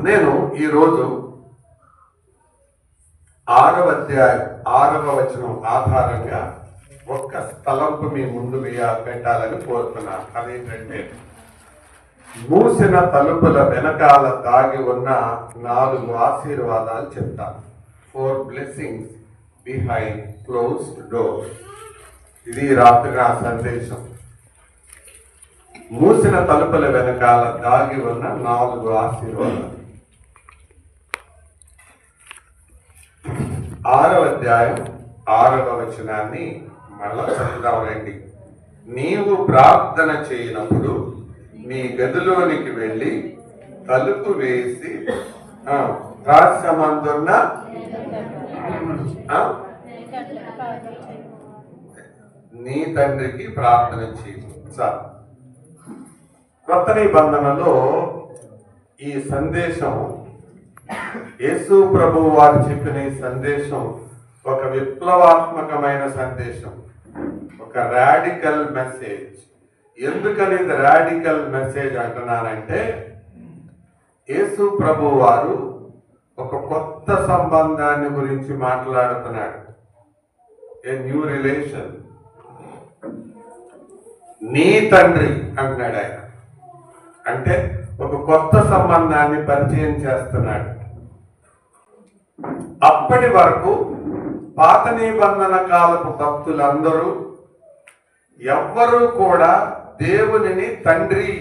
నేను ఈరోజు 6వ అధ్యాయం 6వ వచనం ఆధారంగా ఒక్క తలంపు మీ ముందు పెట్టాలని కోరుతున్నాను. అదేంటంటే, మూసిన తలుపుల వెనకాల దాగి ఉన్న 4 ఆశీర్వాదాలు చెప్తాను. 4 blessings behind closed doors. ఇది రాత్రి నా సందేశం. మూసిన తలుపుల వెనకాల దాగి ఉన్న 4 ఆశీర్వాదాలు. 6వ అధ్యాయం 6వ వచనాన్ని మళ్ళా చదువుదాం రండి. నీవు ప్రార్థన చేయనప్పుడు నీ గదిలోనికి వెళ్ళి తలుపు వేసి రహస్యమందున్న నీ తండ్రికి ప్రార్థన చేయి. సార్, కొత్త నిబంధనలో ఈ సందేశం, యేసు ప్రభువు వారు చెప్పిన ఈ సందేశం ఒక విప్లవాత్మకమైన సందేశం, ఒక రాడికల్ మెసేజ్. ఎందుకని ఇది రాడికల్ మెసేజ్ అంటున్నానంటే, యేసు ప్రభువు వారు ఒక కొత్త సంబంధాన్ని గురించి మాట్లాడుతున్నాడు. A new relation. నీ తండ్రి అంటున్నాడు ఆయన. అంటే ఒక కొత్త సంబంధాన్ని పరిచయం చేస్తున్నాడు. అప్పటి వరకు పాత నిబంధన కాలపు భక్తులందరూ ఎవ్వరూ కూడా దేవునిని తండ్రి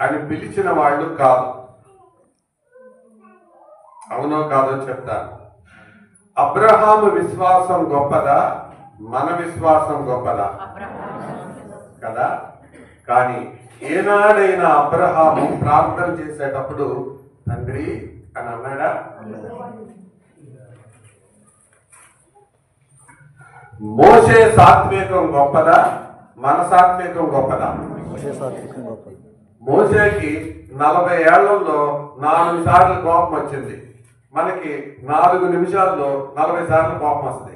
అని పిలిచిన వాళ్ళు కాదు. అవునో కాదో చెప్తాను. అబ్రహాము విశ్వాసం గొప్పదా, మన విశ్వాసం గొప్పదా? కదా. కానీ ఏనాడైనా అబ్రహాము ప్రార్థన చేసేటప్పుడు తండ్రి అని అన్నాడా? మోషే సాత్వికం గొప్పదా, మన సాత్వికం గొప్పదా? మోషేకి 40 ఏళ్లలో 4 సార్లు కోపం వచ్చింది. మనకి 4 నిమిషాల్లో 40 సార్లు కోపం వస్తుంది.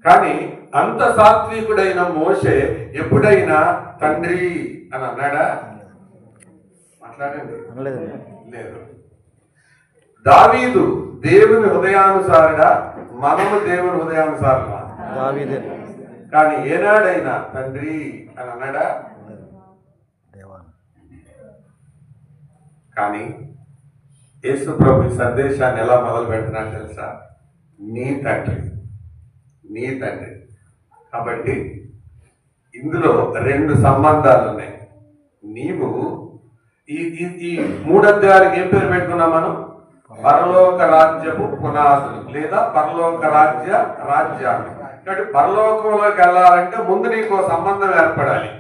కానీ అంత సాత్వికుడైన మోషే ఎప్పుడైనా తండ్రి అని అన్నాడా? మాట్లాడండి. లేదు. దావీదు దేవుని హృదయానుసారుడా, మనము దేవుని హృదయానుసారుడా? కానీ ఏనాడైనా తండ్రి అని అన్నాడా? కానీ యేసు ప్రభు సందేశాన్ని ఎలా మొదలు పెడుతున్నాడు తెలుసా? నీ తండ్రి, నీ తండ్రి. కాబట్టి ఇందులో 2 సంబంధాలు ఉన్నాయి. నీవు ఈ 3 అధ్యాయాలకు ఏం పేరు పెట్టుకున్నాం మనం? పరలోక రాజ్యపు పునాదులు, లేదా పరలోక రాజ్యాలు. కాబట్టి పరలోకంలోకి వెళ్ళాలంటే ముందు నీకు సంబంధం ఏర్పడాలి.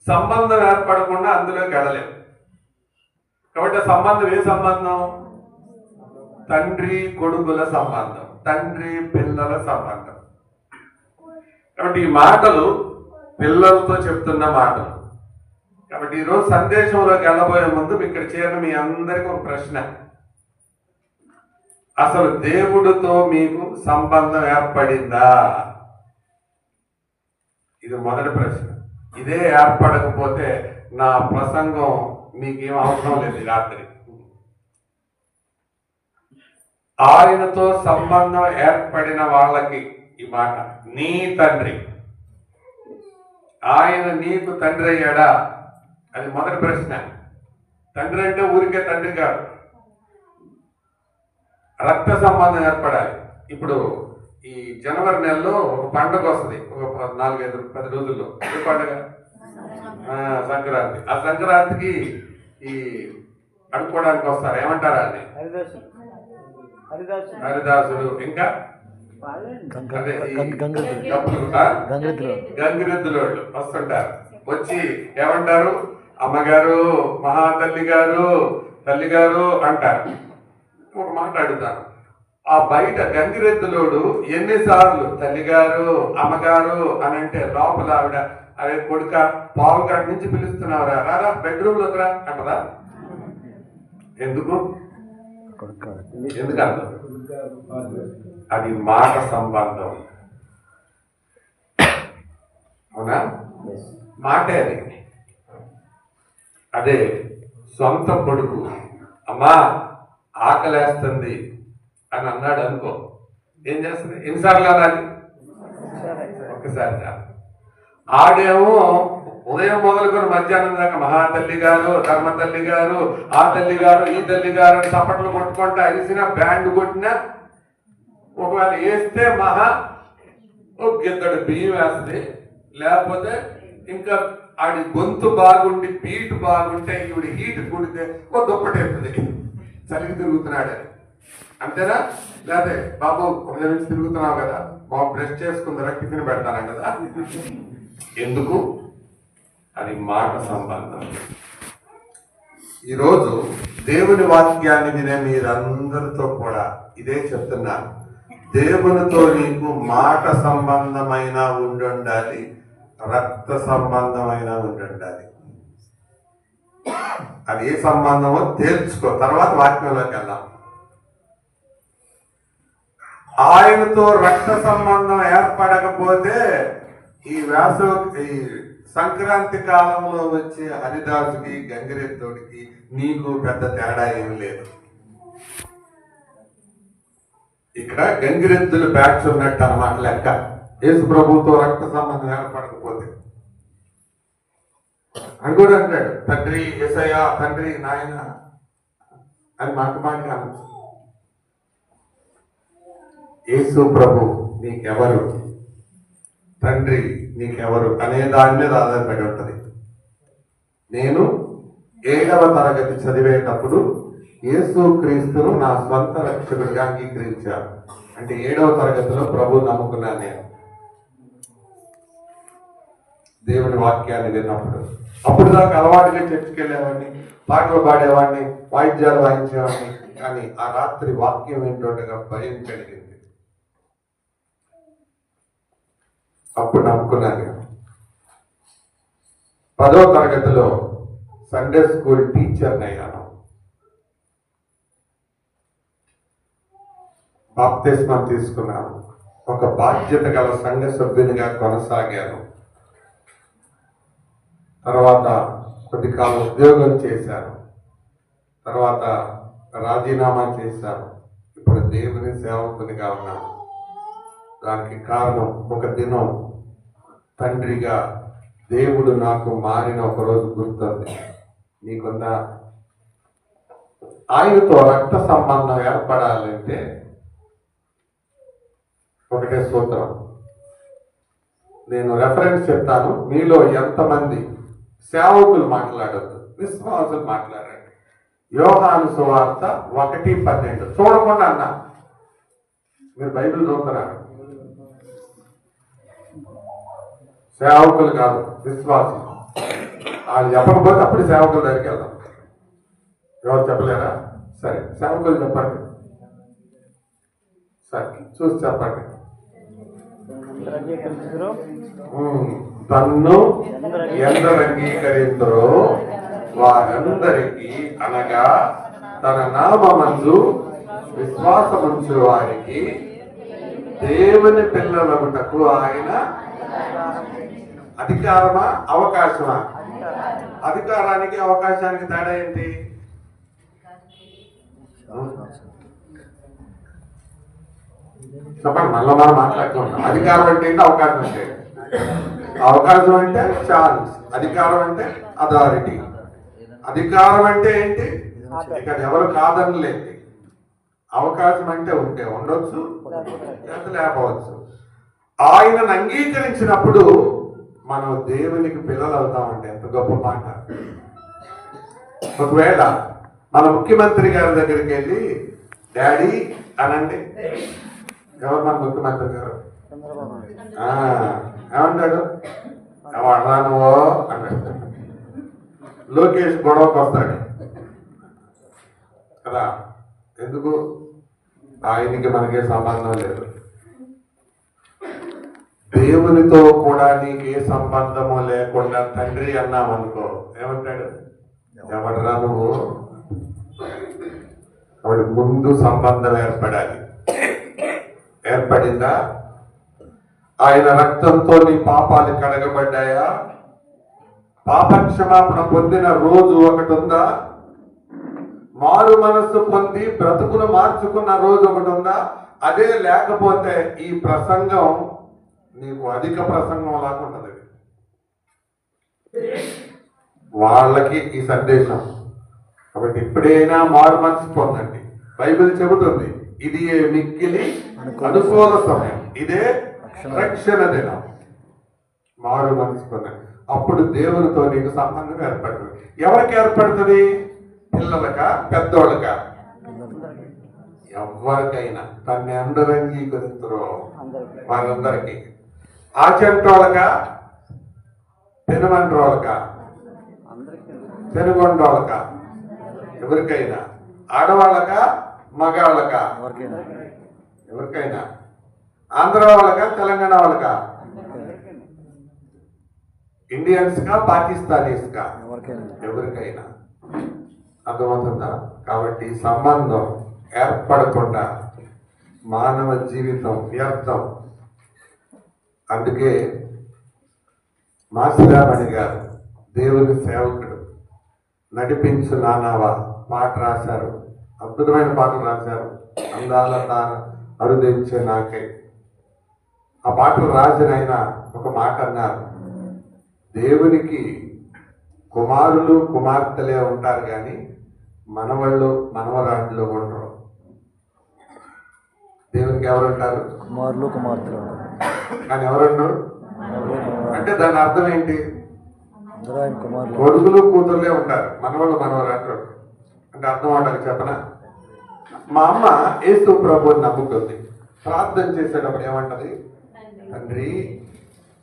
సంబంధం ఏర్పడకుండా అందులోకి వెళ్ళలేము. కాబట్టి సంబంధం ఏ సంబంధం? తండ్రి కొడుకుల సంబంధం, తండ్రి పిల్లల సంబంధం. కాబట్టి ఈ మాటలు పిల్లలతో చెప్తున్న మాటలు. కాబట్టి ఈరోజు సందేశంలోకి వెళ్ళబోయే ముందు ఇక్కడ చేరిన మీ అందరికీ ఒక ప్రశ్న. అసలు దేవుడితో మీకు సంబంధం ఏర్పడిందా? ఇది మొదటి ప్రశ్న. ఇదే ఏర్పడకపోతే నా ప్రసంగం మీకేం అవసరం లేదు. రాత్రి ఆయనతో సంబంధం ఏర్పడిన వాళ్ళకి ఈ మాట, నీ తండ్రి. ఆయన నీకు తండ్రి అయ్యాడా? అది మొదటి ప్రశ్న. తండ్రి అంటే ఊరికే తండ్రి కాదు, రక్త సంబంధం ఏర్పడాలి. ఇప్పుడు ఈ జనవరి నెలలో ఒక పండుగ వస్తుంది, ఒక 4-5-10 రోజుల్లో. ఏ పండుగ? సంక్రాంతి. ఆ సంక్రాంతికి ఈ అడుక్కోవడానికి వస్తారు, ఏమంటారా అని? హరిదాసులు. ఇంకా గంగిరెద్దులోళ్ళు వస్తుంటారు. వచ్చి ఏమంటారు? అమ్మగారు, మహాతల్లి గారు, తల్లి గారు అంటారు. ఒక మాట అడుగుతాను, ఆ బయట గంగిరెద్దులోడు ఎన్నిసార్లు తల్లిగారు, అమ్మగారు అని అంటే లోపల ఆవిడ, అదే కొడుక పావుగాడి నుంచి పిలుస్తున్నావురా, రారా బెడ్రూమ్ లోకి రా అంటదా? ఎందుకు? ఎందుకంట? అది మాట సంబంధం. అవునా? మాటే అది. అదే సొంత కొడుకు అమ్మా ఆకలేస్తుంది అని అన్నాడు అనుకో, ఏం చేస్తుంది? ఎన్నిసార్లు అనాలి? ఒక్కసారి కాదు. ఆడేమో ఉదయం మొదలుకొని మధ్యాహ్నం దాకా మహాతల్లి గారు, ధర్మ తల్లి గారు, ఆ తల్లి గారు, ఈ తల్లి గారు అని చప్పట్లు కొట్టుకుంటా అరిసిన, బ్యాండ్ కొట్టినా, ఒకవేళ వేస్తే మహా ఒక గిద్దడు బియ్యం వేస్తుంది. లేకపోతే ఇంకా ఆడి గొంతు బాగుండి బీట్ బాగుంటే ఈవిడి హీట్ కుడితే ఓ దుప్పటేస్తుంది, చలికి తిరుగుతున్నాడు అని. అంతేనా? లేదే బాబు ఉదయం నుంచి తిరుగుతున్నావు కదా, మా బ్రష్ చేసుకుందరా, టిఫిన్ పెడతాను కదా. ఎందుకు? అది మాట సంబంధం. ఈరోజు దేవుని వాక్యాన్ని వినే మీరందరితో కూడా ఇదే చెప్తున్నాను. దేవునితో నీకు మాట సంబంధమైన ఉండాలి, రక్త సంబంధమైన ఉండాలి. అది ఏ సంబంధమో తేల్చుకో, తర్వాత వాక్యంలోకి వెళ్దాం. ఆయనతో రక్త సంబంధం ఏర్పడకపోతే ఈ సంక్రాంతి కాలంలో వచ్చే హరిదాసుకి, గంగిరెద్దుడికి నీకు పెద్ద తేడా ఏమి లేదు. ఇక్కడ గంగిరెద్దులు బ్యాట్స్ ఉన్నట్టు అన్నమాట లెక్క. యేసు ప్రభువుతో రక్త సంబంధం ఏర్పడకపోతే అని కూడా అంటాడు, తండ్రి యేసయ్య, తండ్రి నాయన అని మాట అనొచ్చు. యేసు ప్రభు నీకెవరు, తండ్రి నీకెవరు అనే దాని మీద ఆధారపడి ఉంటుంది. నేను 7వ తరగతి చదివేటప్పుడు యేసు క్రీస్తును నా స్వంత రక్షకుడిగా అంగీకరించాను. అంటే 7వ తరగతిలో ప్రభు నమ్ముకున్నాను నేను. దేవుని వాక్యాన్ని విన్నప్పుడు, అప్పుడు దాకా అలవాటుగా చర్చికి వెళ్ళేవాడిని, పాటలు పాడేవాడిని, వాయిద్యాలు వాయించేవాడిని. కానీ ఆ రాత్రి వాక్యం ఏంటోగా భయం కలిగింది. అప్పుడు నమ్ముకున్నాను. 10వ తరగతిలో సండే స్కూల్ టీచర్ని అయ్యాను. బాప్తిస్మం తీసుకున్నాను. ఒక బాధ్యత గల సంఘ సభ్యునిగా కొనసాగాను. తర్వాత కొద్ది కాలం ఉద్యోగం చేశాను. తర్వాత రాజీనామా చేశాను. ఇప్పుడు దేవుని సేవకునిగా ఉన్నాను. దానికి కారణం ఒక దినం తండ్రిగా దేవుడు నాకు మారిన ఒకరోజు గుర్తుంది. నీకున్నా ఆయనతో రక్త సంబంధం ఏర్పడాలంటే ఒకటే సూత్రం. నేను రెఫరెన్స్ చెప్తాను. మీలో ఎంతమంది సేవకులు మాట్లాడద్దు, విశ్వాసులు మాట్లాడండి. యోహాను సువార్త 1:12 చూడకుండా అన్నా. మీరు బైబిల్ చూస్తున్నారు. సేవకులు కాదు, విశ్వాసులు. వాళ్ళు చెప్పకపోతే అప్పుడు సేవకుల దగ్గరికి వెళ్దాం. ఎవరు చెప్పలేరా? సరే, సేవకులు చెప్పండి. సరే, చూసి చెప్పండి. తన్ను ఎందరు అంగీకరించరో వారందరికీ, అనగా తన నామమందు విశ్వాసముంచు వారికి దేవుని పిల్లలగుటకు ఆయన అధికారమా, అవకాశమా? అధికారానికి అవకాశానికి తేడా ఏంటి? చెప్పండి, మళ్ళీ మనం మాట్లాడుకుంటాం. అధికారం అంటే ఏంటి, అవకాశం అంటే? అవకాశం అంటే ఛాన్స్, అధికారం అంటే అథారిటీ. అధికారం అంటే ఏంటి? ఇక్కడ ఎవరు కాదనలేదు. అవకాశం అంటే ఉంటే ఉండొచ్చు, లేకపోవచ్చు. ఆయనను అంగీకరించినప్పుడు మనం దేవునికి పిల్లలు అవుతామంటే ఎంత గొప్ప మాట. ఒకవేళ మన ముఖ్యమంత్రి గారి దగ్గరికి వెళ్ళి డాడీ అనండి, ఎవరు మన ముఖ్యమంత్రి గారు? ఏమంటాడు? ఎవడరా నువ్వు అంటాడు. లోకేష్ గొడవకు వస్తాడు కదా. ఎందుకు? ఆయనకి మనకే సంబంధం లేదు. దేవునితో కూడా నీకు ఏ సంబంధము లేకుండా తండ్రి అన్నామనుకో, ఏమంటాడు? ఎవడరా నువ్వు? కాబట్టి ముందు సంబంధం ఏర్పడాలి. ఏర్పడిందా? ఆయన రక్తంతో నీ పాపాలు కడగబడ్డాయా? పాపక్షమాపణ పొందిన రోజు ఒకటి ఉందా? మారు మనస్సు పొంది బ్రతుకును మార్చుకున్న రోజు ఒకటి ఉందా? అదే లేకపోతే ఈ ప్రసంగం నీకు అధిక ప్రసంగం లాగా ఉన్నది. వాళ్ళకి ఈ సందేశం. కాబట్టి ఎప్పుడైనా మారు మనసు పొందండి. బైబిల్ చెబుతుంది ఇది మిక్కిలి అనుకూల సమయం, ఇదే రక్షణ దినం. మారు మనసు పొందండి. అప్పుడు దేవునితో నీకు సంబంధం ఏర్పడుతుంది. ఎవరికి ఏర్పడుతుంది? పిల్లలకా పెద్దోళ్ళకా? ఎవరికైనా తన్ని అందరూ అంగీకరిస్తారో వారందరికీ. ఆచంటోళ్ళకా పెనుమంట్రోళ్ళకా పెనుగొండోళ్ళకా? ఎవరికైనా. ఆడవాళ్ళకా మగాళ్ళకా? ఎవరికైనా. ఆంధ్ర వాళ్ళకా తెలంగాణ వాళ్ళకా? ఇండియన్స్ కా పాకిస్తానీస్ కా? ఎవరికైనా. అర్థమవుతుందా? కాబట్టి సంబంధం ఏర్పడకుండా మానవ జీవితం వ్యర్థం. అందుకే మాసిరామణి గారు దేవుని సేవకుడు నడిపించు నానావా పాట రాశారు. అద్భుతమైన పాటలు రాశారు. అందాల తార అరుదించే నాకై. ఆ పాటలు రాసిన ఆయన ఒక మాట అన్నారు, దేవునికి కుమారులు కుమార్తెలే ఉంటారు కానీ మనవాళ్ళు మనవరాళ్ళు ఉండరు. దేవునికి ఎవరు ఉంటారు? కుమారులు కుమార్తెలు. కానీ ఎవరున్నారు అంటే దాని అర్థం ఏంటి? కుమారులు కొడుకులు కూతుర్లే ఉంటారు, మనవాళ్ళు మనవరాళ్ళు అంటే అర్థం అవడానికి చెప్పనా? మా అమ్మ యేసు ప్రభువుని నమ్ముకుంది. ప్రార్థన చేసేటప్పుడు ఏమంటది? తండ్రి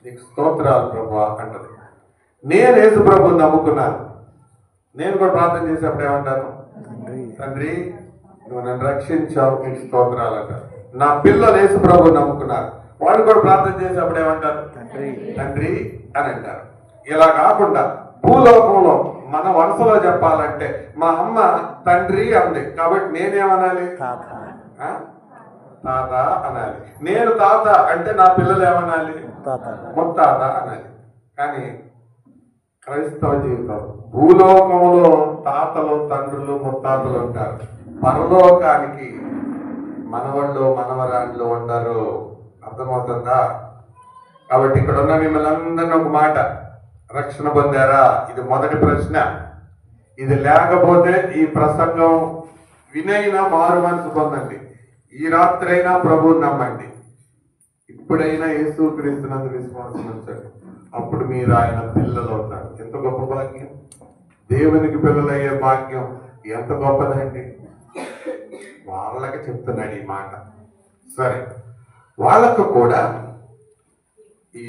నీకు స్తోత్రాలు ప్రభువా అంటది. నేను యేసు ప్రభువుని నమ్ముకున్నాను. నేను కూడా ప్రార్థన చేసేటప్పుడు ఏమంటాను? తండ్రి నువ్వు నన్ను రక్షించావు, నీకు స్తోత్రాలు అంటారు. నా పిల్లలు యేసు ప్రభువుని నమ్ముకున్నారు. వాళ్ళు కూడా ప్రార్థన చేసేటప్పుడు ఏమంటారు? తండ్రి అని అంటారు. ఇలా కాకుండా భూలోకంలో మన వరుసలో చెప్పాలంటే మా అమ్మ తండ్రి అంది కాబట్టి నేనేమనాలి? తాత అనాలి. నేను తాత అంటే నా పిల్లలు ఏమనాలి? ముత్తాత అనాలి. కానీ క్రైస్తవ జీవితం భూలోకంలో తాతలు తండ్రులు ముత్తాతలు ఉంటారు, పరలోకానికి మనవాళ్ళు మనవరాళ్ళు ఉండరు. అర్థమవుతుందా? కాబట్టి ఇక్కడ ఉన్న మిమ్మల్ని అందరినీ ఒక మాట, రక్షణ పొందారా? ఇది మొదటి ప్రశ్న. ఇది లేకపోతే ఈ ప్రసంగం వినైనా మారు మనసు పొందండి. ఈ రాత్రైనా ప్రభువుని నమ్మండి. ఇప్పుడైనా యేసుక్రీస్తునందు విశ్వాసం ఉంచండి. అప్పుడు మీరు ఆయన పిల్లలు అవుతారు. ఎంత గొప్ప భాగ్యం! దేవునికి పిల్లలయ్యే భాగ్యం ఎంత గొప్పదండి. వాళ్ళకి చెప్తున్నాడు ఈ మాట. సరే, వాళ్ళకు కూడా ఈ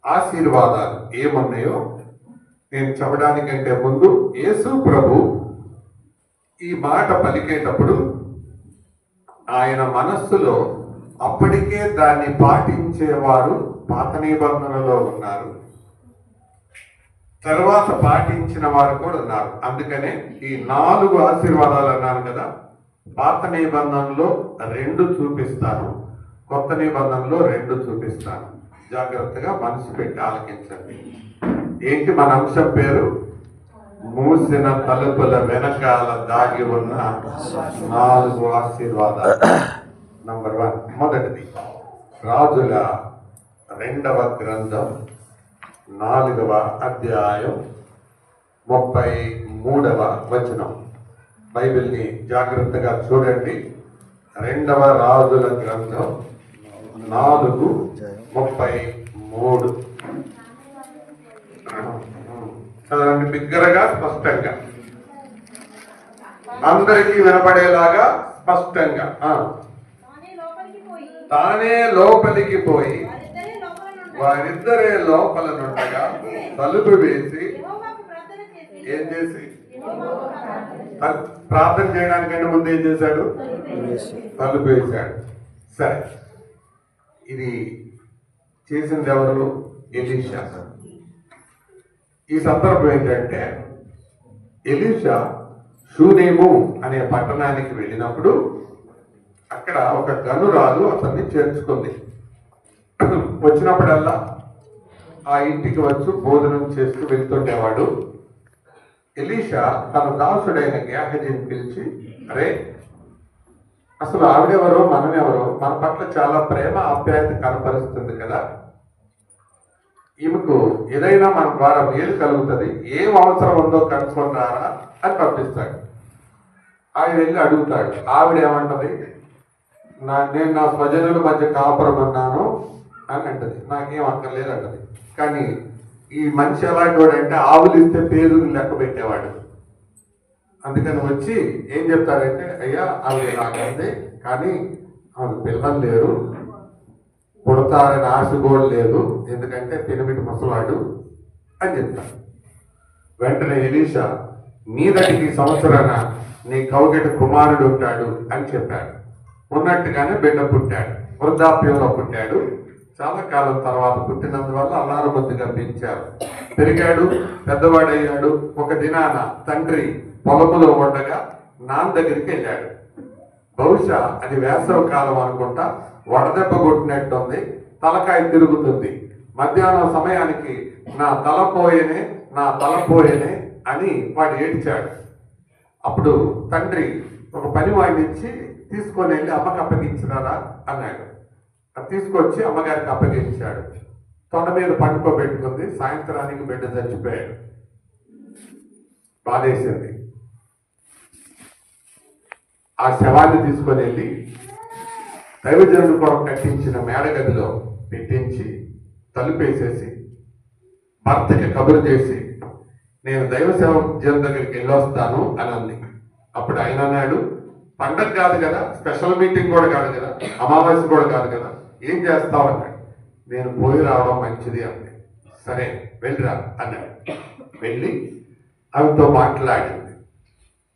ఆశీర్వాదాలు ఏమున్నాయో నేను చెప్పడానికంటే ముందు యేసు ప్రభు ఈ మాట పలికేటప్పుడు ఆయన మనస్సులో అప్పటికే దాన్ని పాటించేవారు పాత నిబంధనలో ఉన్నారు, తర్వాత పాటించిన వారు కూడా ఉన్నారు. అందుకనే ఈ 4 ఆశీర్వాదాలు అన్నాను కదా. పాత నిబంధనలో 2 చూపిస్తాను, కొత్త నిబంధనలో 2 చూపిస్తాను. జాగ్రత్తగా మనసు పెట్టి ఆలకించండి. ఏంటి మన అంశం పేరు? మూసిన తలుపుల వెనకాల దాగి ఉన్న 4 ఆశీర్వాదాలు. నంబర్ 1, మొదటిది రాజుల 2వ గ్రంథం 4వ అధ్యాయం 33వ వచనం. బైబిల్ని జాగ్రత్తగా చూడండి. 2వ రాజుల గ్రంథం 4:33. చదవండి బిగ్గరగా, స్పష్టంగా, అందరికీ వినపడేలాగా స్పష్టంగా. తానే లోపలికి పోయి వారిద్దరే లోపల నుండగా తలుపు వేసి ఏం చేసి? ప్రార్థన చేయడానికంటే ముందు ఏం చేశాడు? తలుపు వేశాడు. సరే, ఇది చేసింది ఎవరు? ఎలీషా. ఈ సందర్భం ఏంటంటే ఎలీషా షూనేము అనే పట్టణానికి వెళ్ళినప్పుడు అక్కడ ఒక గనురాలు అతన్ని చేర్చుకుంది. వచ్చినప్పుడల్లా ఆ ఇంటికి వచ్చి భోజనం చేస్తూ వెళ్తుండేవాడు. ఎలీషా తన దాసుడైన గేహజీని పిలిచి, అరే, అసలు ఆవిడెవరో మనమెవరో, మన పట్ల చాలా ప్రేమ ఆప్యాయత కనపరుస్తుంది కదా, ఈమెకు ఏదైనా మన ద్వారా మేలు కలుగుతుంది, ఏం అవసరం ఉందో కనుక్కుంటారా అని పంపిస్తాడు. ఆయన వెళ్ళి అడుగుతాడు. ఆవిడ ఏమంటది, నేను నా స్వజనుల మధ్య కాపురం ఉన్నాను అని అంటది. నాకేం అక్కర్లేదు అంటది. కానీ ఈ మనిషి ఎలాంటి వాడు అంటే ఆవులు ఇస్తే పేరుని లెక్క పెట్టేవాడు. అందుకని వచ్చి ఏం చెప్తారంటే, అయ్యా ఆవిడ నాకంది, కానీ ఆవిడ పిల్లలు లేరు, పుడతారని ఆశ కూడా లేదు, ఎందుకంటే పెనిమిటి ముసలాడు అని చెప్తాడు. వెంటనే ఎలీషా, మీదటికి సంవత్సరాన నీ కౌగిట కుమారుడు ఉంటాడు అని చెప్పాడు. ఉన్నట్టుగానే బిడ్డ పుట్టాడు. వృద్ధాప్యంలో పుట్టాడు. చాలా కాలం తర్వాత పుట్టినందువల్ల అల్లారబొద్దుగా పెంచారు. పెరిగాడు, పెద్దవాడయ్యాడు. ఒక దినాన తండ్రి పొలములో ఉండగా నాన్న దగ్గరికి వెళ్ళాడు. బహుశా అది వేసవి కాలం అనుకుంటా, వడదెబ్బ కొట్టినట్టుంది, తలకాయ తిరుగుతుంది. మధ్యాహ్నం సమయానికి నా తల పోయేనే అని వాడు ఏడ్చాడు. అప్పుడు తండ్రి ఒక పని వాడినిచ్చి తీసుకొని వెళ్ళి అమ్మకి అప్పగించినారా అన్నాడు. అది తీసుకొచ్చి అమ్మగారికి అప్పగించాడు. తొండ మీద పండుకోబెట్టుకుంది. సాయంత్రానికి బిడ్డ చచ్చిపోయాడు. బాధేసింది. ఆ శవాన్ని తీసుకొని వెళ్ళి దైవజనుడు కొరకు కట్టించిన మేడగదిలో పెట్టించి తలుపేసేసి భర్తకి కబురు చేసి, నేను దైవ సేవకుల దగ్గరికి వెళ్ళొస్తాను అని అంది. అప్పుడు ఆయన అన్నాడు, పండగ కాదు కదా, స్పెషల్ మీటింగ్ కూడా కాదు కదా, అమావాస్య కూడా కాదు కదా, ఏం చేస్తావు అన్నాడు. నేను పోయి రావడం మంచిది అంది. సరే వెళ్ళిరా అన్నాడు. వెళ్ళి ఆమెతో మాట్లాడింది,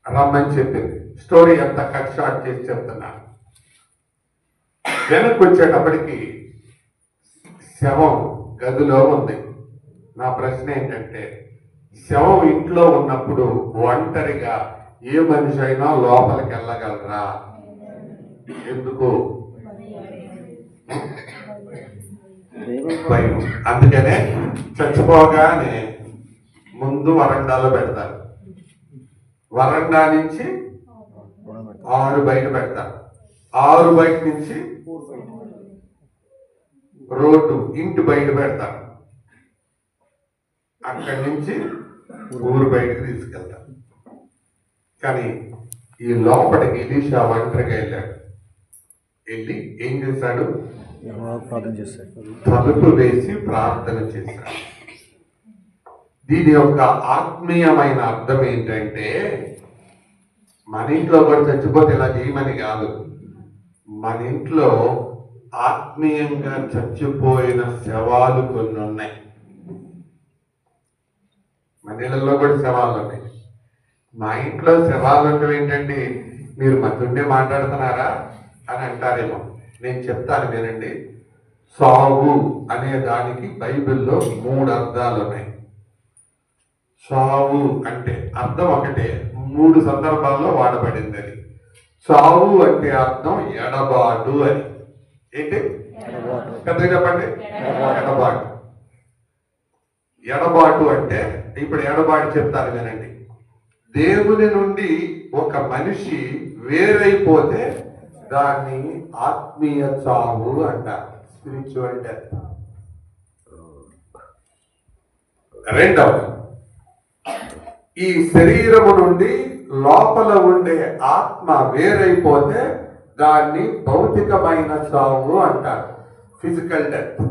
రమ్మని చెప్పింది. స్టోరీ అంతా కట్ షార్ట్ చేసి చెప్తున్నాను. వెనక్కి వచ్చేటప్పటికి శవం గదిలో ఉంది. నా ప్రశ్న ఏంటంటే, శవం ఇంట్లో ఉన్నప్పుడు ఒంటరిగా ఏ మనిషి అయినా లోపలికి వెళ్ళగలరా? ఎందుకు? భయం. అందుకనే చచ్చిపోగానే ముందు వరండాలో పెడతారు. వరండా నుంచి 6 బయట పెడతారు. 6 బయట నుంచి రోడ్డు ఇంటి బయట పెడతారు. అక్కడి నుంచి ఊరు బయటకు తీసుకెళ్తారు. కానీ ఈ లోపలికి ఎలీషా ఒంటరిగా వెళ్ళాడు. వెళ్ళి ఏం చేశాడు? ప్రార్థన చేశాడు. తలుపు వేసి ప్రార్థన చేశాడు. దీని యొక్క ఆత్మీయమైన అర్థం ఏంటంటే, మన ఇంట్లో కూడా చచ్చిపోతే ఇలా చేయమని కాదు. మన ఇంట్లో ఆత్మీయంగా చచ్చిపోయిన శవాలు కొన్ని ఉన్నాయి. మన ఇళ్ళల్లో కూడా శవాలు ఉన్నాయి. మా ఇంట్లో శవాలు అంటే ఏంటండి, మీరు మధ్యుండే మాట్లాడుతున్నారా అని అంటారేమో. నేను చెప్తాను వినండి. సావు అనే దానికి బైబిల్లో 3 అర్థాలు ఉన్నాయి. సావు అంటే అర్థం ఒకటే, 3 సందర్భాల్లో వాడబడింది. అది సావు అంటే అర్థం ఎడబాటు అని. ఏంటి? పెద్దగా చెప్పండి. ఎడబాటు. ఎడబాటు అంటే, ఇప్పుడు ఎడబాటు చెప్తాను వినండి. దేవుని నుండి ఒక మనిషి వేరైపోతే దాన్ని ఆత్మీయ చావు అంటారు, స్పిరిచువల్ డెత్. రెండవది, ఈ శరీరము నుండి లోపల ఉండే ఆత్మ వేరైపోతే దాన్ని భౌతికమైన చావు అంటారు, ఫిజికల్ డెత్.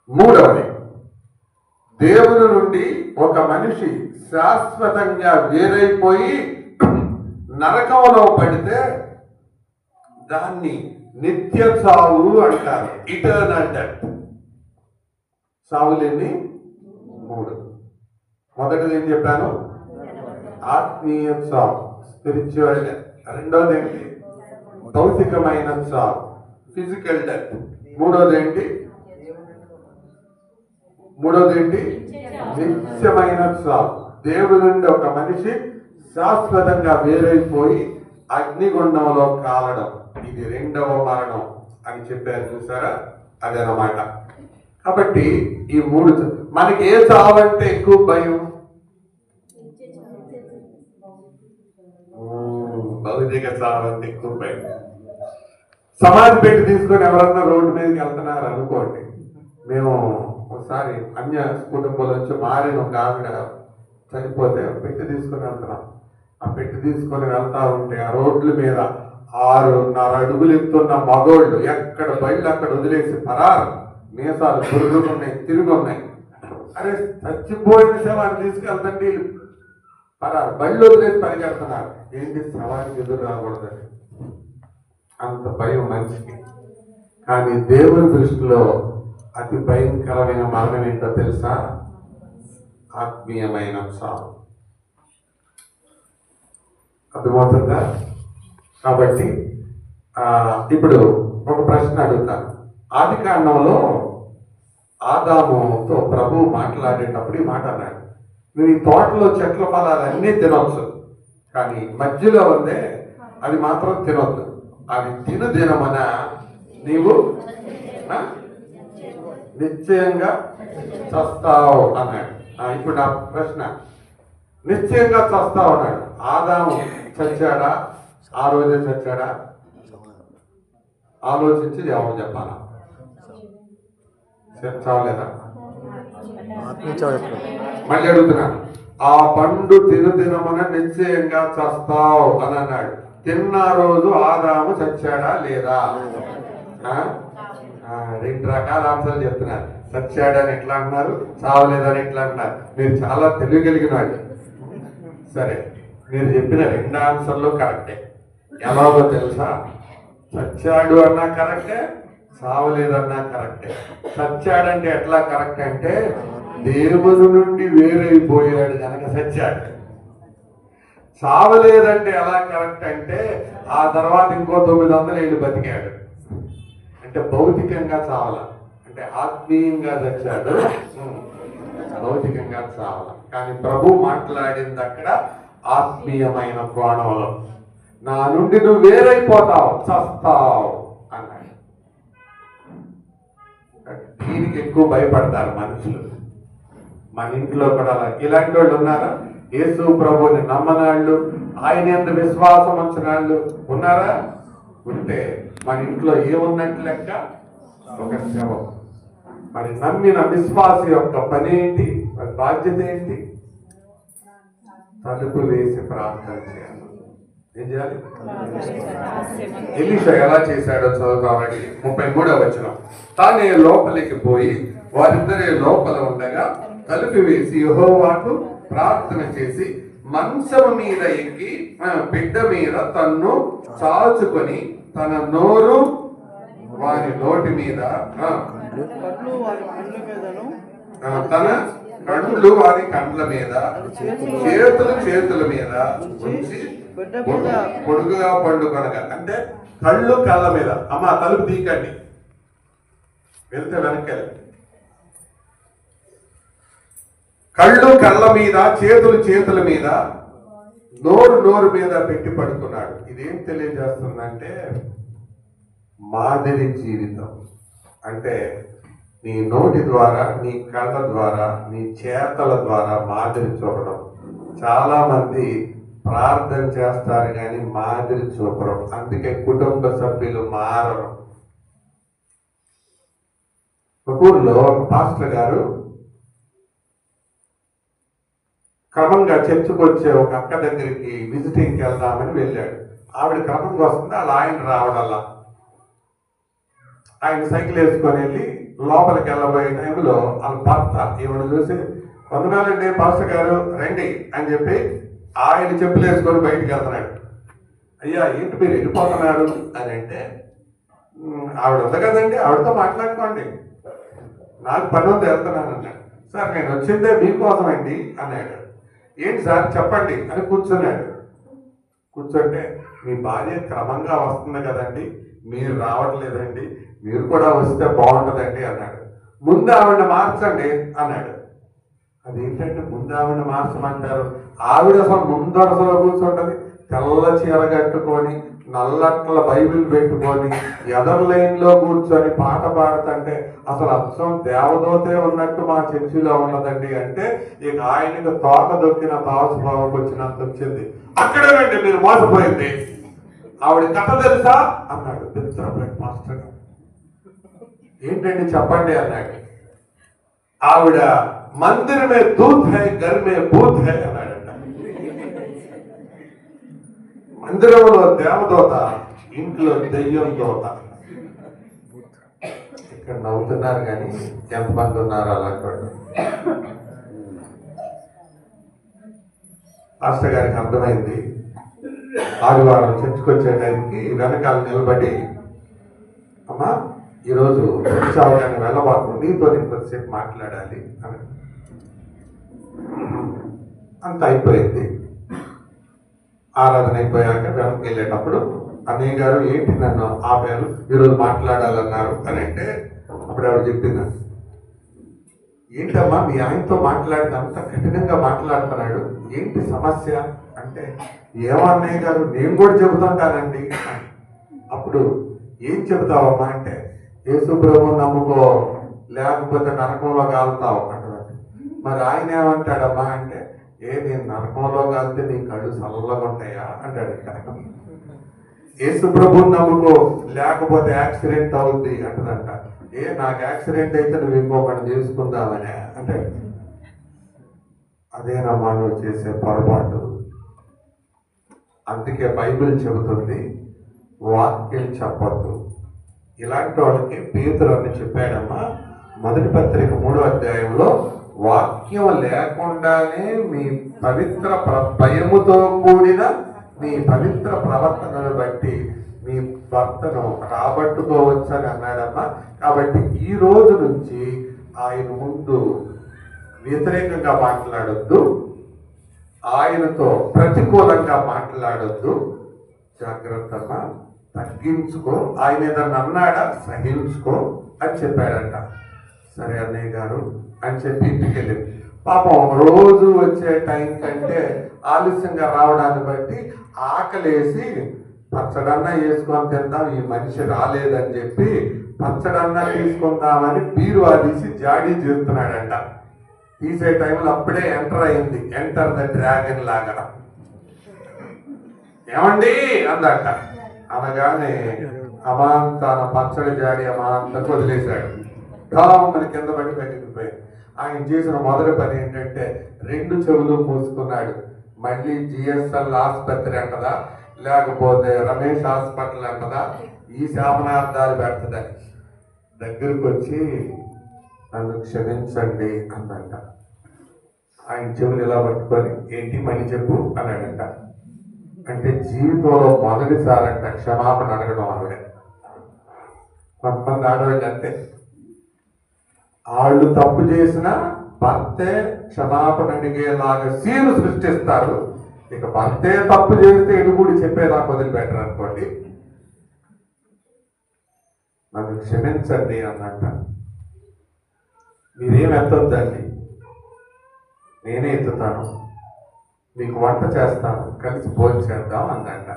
మూడవది, దేవుని నుండి ఒక మనిషి శాశ్వతంగా వేరైపోయి నరకంలో పడితే దాన్ని నిత్య చావు అంటారు, ఇటర్నల్ డెత్. చావులేని 3. మొదటిది ఏం చెప్పాను? ఆత్మీయ చావు, స్పిరిచువల్ డెత్. రెండోది ఏంటి? భౌతికమైన చావు, ఫిజికల్ డెత్. మూడోది ఏంటి? నిత్యమైన చావు. దేవుడి నుండి ఒక మనిషి శాశ్వతంగా వేరైపోయి అగ్నిగుండంలో కాలడం, ఇది 2వ మరణం అని చెప్పారు. చూసారా? అదనమాట. కాబట్టి ఈ మూడు మనకి ఏ చావంటే ఎక్కువ భయం? భౌతిక చావంటే ఎక్కువ భయం. సమాధి పెట్టి తీసుకొని ఎవరన్నా రోడ్డు మీదకి వెళ్తున్నారు అనుకోండి. మేము ఒకసారి అన్య కుటుంబంలో వచ్చి మారిన ఒక ఆవిడ చనిపోతే పెట్టి తీసుకొని వెళ్తున్నాం. ఆ పెట్టి తీసుకొని వెళ్తా ఉంటే ఆ రోడ్ల మీద 6.5 అడుగులు ఎత్తున్న మగోళ్ళు ఎక్కడ బయలు అక్కడ వదిలేసి పరారు, మీసాలు పురుగున్నాయి, తిరుగున్నాయి. అరే చచ్చిపోయిన శవాన్ని తీసుకెళ్తండి పరారు, బయలు వదిలేసి పరిగెడుతున్నారు. ఏంటి, శవానికి ఎదురు రాకూడదని అంత భయం మనిషికి. కానీ దేవుని దృష్టిలో అతి భయంకరమైన మరణం ఏంటో తెలుసా? ఆత్మీయమైన చావు. అర్థమవుతుందా? కాబట్టి ఇప్పుడు ఒక ప్రశ్న అడుగుతాను. ఆది కాండంలో ఆదాముతో ప్రభువు మాట్లాడేటప్పుడు ఈ మాట అన్నాడు, నువ్వు ఈ తోటలో చెట్ల ఫలాలు అన్నీ తినొచ్చు, కానీ మధ్యలో ఉందే అది మాత్రం తినొద్దు, అది దినమన నీవు నిశ్చయంగా చస్తావు అన్నాడు. ఇప్పుడు నా ప్రశ్న, నిశ్చయంగా చస్తావు అన్నాడు. ఆదాము చచ్చాడా? ఆ రోజే చచ్చాడా? ఆలోచించి జవాబు చెప్పాలా? చావలేదా? మళ్ళీ అడుగుతున్నాను, ఆ పండు దినమున నిశ్చయంగా చస్తావు అని అన్నాడు. తిన్న రోజు ఆదాము చచ్చాడా లేదా? 2 రకాల ఆన్సర్లు చెప్తున్నారు. చచ్చాడని ఎట్లా అంటున్నారు, చావలేదని ఎట్లా అంటున్నారు. మీరు చాలా తెలియగలిగిన వాళ్ళు. సరే, మీరు చెప్పిన 2 ఆన్సర్లు కరెక్టే. ఎలాగో తెలుసా? చచ్చాడు అన్నా కరెక్టే, చావలేదన్నా కరెక్టే. చచ్చాడంటే ఎట్లా కరెక్ట్ అంటే దేవుని నుండి వేరైపోయాడు కనుక చచ్చాడు. చావలేదంటే ఎలా కరెక్ట్ అంటే ఆ తర్వాత ఇంకో 900 ఏళ్ళు బతికాడు. అంటే భౌతికంగా చావాల, అంటే ఆత్మీయంగా చచ్చాడు, భౌతికంగా చావాల. కానీ ప్రభు మాట్లాడింది అక్కడ ఆత్మీయమైన కోణంలో, నా నుండి నువ్వు వేరైపోతావు, చస్తావు అన్నాడు. దీనికి ఎక్కువ భయపడతారు మనుషులు. మన ఇంట్లో కూడా ఇలాంటి వాళ్ళు ఉన్నారా? యేసు ప్రభుని నమ్మనాళ్ళు, ఆయన ఎంత విశ్వాసం వచ్చిన వాళ్ళు ఉన్నారా? ఉంటే మన ఇంట్లో ఏమున్నట్టు లెక్క? ఒక శవం. మరి నమ్మిన విశ్వాస యొక్క పని ఏంటి, మరి బాధ్యత ఏంటి? తలుపు వేసి ప్రార్థన చేయాలి. ఏం చేయాలి? ఎలీషా ఎలా చేశాడో చదువుతామని 33వ వచనం. తానే లోపలికి పోయి వారిద్దరే లోపల ఉండగా తలుపు వేసి యెహోవాకు ప్రార్థన చేసి మంచం మీద ఎక్కి బిడ్డ మీద తన్ను చాచుకొని తన నోరు వారి నోటి మీద, తన కళ్ళు వారి కండ్ల మీద, చేతుల మీద ఉంచి పొడుగుగా పండుకొనగా. అంటే కళ్ళు కళ్ళ మీద, అమ్మ తలుపు తీకండి, వెళ్తే వెనక్కి కళ్ళు కళ్ళ మీద, చేతుల మీద, నోరు మీద పెట్టి పడుకున్నాడు. ఇదేం తెలియజేస్తుందంటే మాదిరి జీవితం. అంటే నీ నోటి ద్వారా, నీ కళ్ళ ద్వారా, నీ చేతల ద్వారా మాదిరి చూపడం. చాలా మంది ప్రార్థన చేస్తారు కానీ మాదిరి చూపడం. అందుకే కుటుంబ సభ్యులు మారరు. ఒక ఊర్లో ఒక పాస్టర్ గారు క్రమంగా చర్చకు వచ్చే ఒక అక్క దగ్గరికి విజిటింగ్కి వెళ్దామని వెళ్ళాడు. ఆవిడ క్రమంగా వస్తుంది, అలా ఆయన రావడల్లా. ఆయన సైకిల్ వేసుకొని వెళ్ళి లోపలికి వెళ్ళబోయే టైంలో వాళ్ళ భర్త ఈవిడ చూసి, వందనాలండి పాస్టర్ గారు రండి అని చెప్పి ఆయన చెప్పులు వేసుకొని బయటికి వెళ్తున్నాడు. అయ్యా ఏంటి మీరు వెళ్ళిపోతున్నారు అని అంటే, ఆవిడ ఉంది కదండి, ఆవిడతో మాట్లాడుకోండి, నాకు పని ఉంది, వెళ్తున్నాను అన్నాడు. సార్ నేను వచ్చిందే మీకోసం అండి అన్నాడు. ఏంటి సార్ చెప్పండి అని కూర్చున్నాడు. కూర్చుంటే, మీ భార్య క్రమంగా వస్తుంది కదండి, మీరు రావట్లేదండి, మీరు కూడా వస్తే బాగుంటుందండి అన్నాడు. ముందు ఆవిడ మార్చండి అన్నాడు. అదేంటంటే ముందు ఆవిడ మార్చమంటారు? ఆవిడ అసలు ముందరసలో కూర్చుంటది, తెల్ల చీర కట్టుకొని నల్లట్ల బైబిల్ పెట్టుకొని ఎదర్ లైన్ లో కూర్చొని పాట పాడుతుంటే అసలు అచ్చం దేవదూతే ఉన్నట్టు మా చర్చిలో ఉన్నదండి అంటే ఇక ఆయనకు తోక దొక్కిన తావస్భావంకి వచ్చినంత వచ్చింది. అక్కడేనండి మీరు మోసపోయింది. ఆవిడ కథ తెలుసా అన్నాడు పిత్రబ్రెడ్ మాస్టర్ గారు. ఏంటండి చెప్పండి అన్నాడు. ఆవిడ మందిరమే దూత్ హై గర్మే భూత్ హై అన్నాడంట. మందిరంలో దేవదూత, ఇంట్లో దెయ్యం దూత. ఇక్కడ నవ్వుతున్నారు కానీ ఎంతమంది ఉన్నారు అలాంటి మాస్టర్ గారికి అర్థమైంది. ఆదివారం చర్చకొచ్చే టైంకి వెనకాల నిలబడి, అమ్మా ఈరోజు చర్చవడానికి వెళ్ళబాకు, నీతో నేను కొద్దిసేపు మాట్లాడాలి అని. అంత అయిపోయింది. ఆరాధన అయిపోయాక వెనక్కి వెళ్ళేటప్పుడు అన్నయ్య గారు ఏంటి నన్ను ఆపారు, ఈరోజు మాట్లాడాలన్నారు అని అంటే అప్పుడు ఆవిడ చెప్పింది, ఏంటమ్మా మీ ఆయనతో మాట్లాడితే అంత కఠినంగా మాట్లాడుతున్నాడు, ఏంటి సమస్య అంటే, ఏమో అన్నయ్య గారు నేను కూడా చెబుతుంటానండి. అప్పుడు ఏం చెబుతావమ్మా అంటే, యేసు ప్రభువుని నమ్ముకో లేకపోతే నరకంలో కాలుతావు అంటారు. మరి ఆయన ఏమంటాడమ్మా అంటే, నేను నరకంలో కాలితే నీ కళ్ళు చల్లగా ఉంటాయా అంటాడు. యేసు ప్రభువుని నమ్ముకో లేకపోతే యాక్సిడెంట్ అవుద్ది అంటదంట. నాకు యాక్సిడెంట్ అయితే నువ్వు ఇంకొకటి చేసుకుందామనే అంటే, అదేనమ్మా నువ్వు చేసే పొరపాటు. అందుకే బైబిల్ చెబుతుంది వాక్యం చెప్పద్దు. ఇలాంటి వాళ్ళకి పేతురు అని చెప్పాడమ్మా మొదటి పత్రిక 3వ అధ్యాయంలో, వాక్యం లేకుండానే మీ పవిత్ర భయముతో కూడిన మీ పవిత్ర ప్రవర్తనను బట్టి మీ భర్తను రాబట్టుకోవచ్చని అన్నాడమ్మా. కాబట్టి ఈ రోజు నుంచి ఆయన ముందు వ్యతిరేకంగా మాట్లాడొద్దు, ఆయనతో ప్రతికూలంగా మాట్లాడొద్దు. జాగ్రత్తగా తగ్గించుకో, ఆయన ఏదన్నా అన్నాడా సహించుకో అని చెప్పాడంట. సరే అన్నయ్య గారు అని చెప్పి ఇంటికి వెళ్ళింది. పాపం రోజు వచ్చే టైం కంటే ఆలస్యంగా రావడాన్ని బట్టి ఆకలేసి పచ్చడన్నా వేసుకొని తిందాం, ఈ మనిషి రాలేదని చెప్పి పచ్చడన్నా తీసుకుందామని బీరువా తీసి జాడీ చేస్తున్నాడంట. తీసే టైంలో అప్పుడే ఎంటర్ అయింది, ఎంటర్ ద డ్రాగన్ లాగా. ఏమండి అందట. అనగానే అమాంతాన పచ్చడి జాడి అమాంతకు వదిలేశాడు. మన కింద పడి పెట్టిపోయాడు. ఆయన చేసిన మొదటి పని ఏంటంటే 2 చెవులు మూసుకున్నాడు. మళ్ళీ జిఎస్ఎల్ ఆసుపత్రి అంటదా లేకపోతే రమేష్ హాస్పిటల్ అంటదా ఈ శాపనార్థాలు పెడతదని దగ్గరకు వచ్చి నన్ను క్షమించండి అన్నంట. ఆయన చెవులు ఇలా పట్టుకొని ఏంటి మళ్ళీ చెప్పు అన్నాడంట. అంటే జీవితంలో మొదటిసారంట క్షమాపణ అడగడం ఆవిడ. కొంతమంది ఆడవాళ్ళు అంతే, వాళ్ళు తప్పు చేసిన భర్తే క్షమాపణ అడిగేలాగా సీను సృష్టిస్తారు. ఇక భర్తే తప్పు చేస్తే ఎడుగుడి చెప్పేదాకా వదిలిపెట్టరు అనుకోండి. నన్ను క్షమించండి అన్నట్ట. మీరేం ఎత్తొద్దండి, నేనే ఎత్తుతాను, మీకు వంట చేస్తాను, కలిసి భోజనం చేద్దాం అన్నట్ట.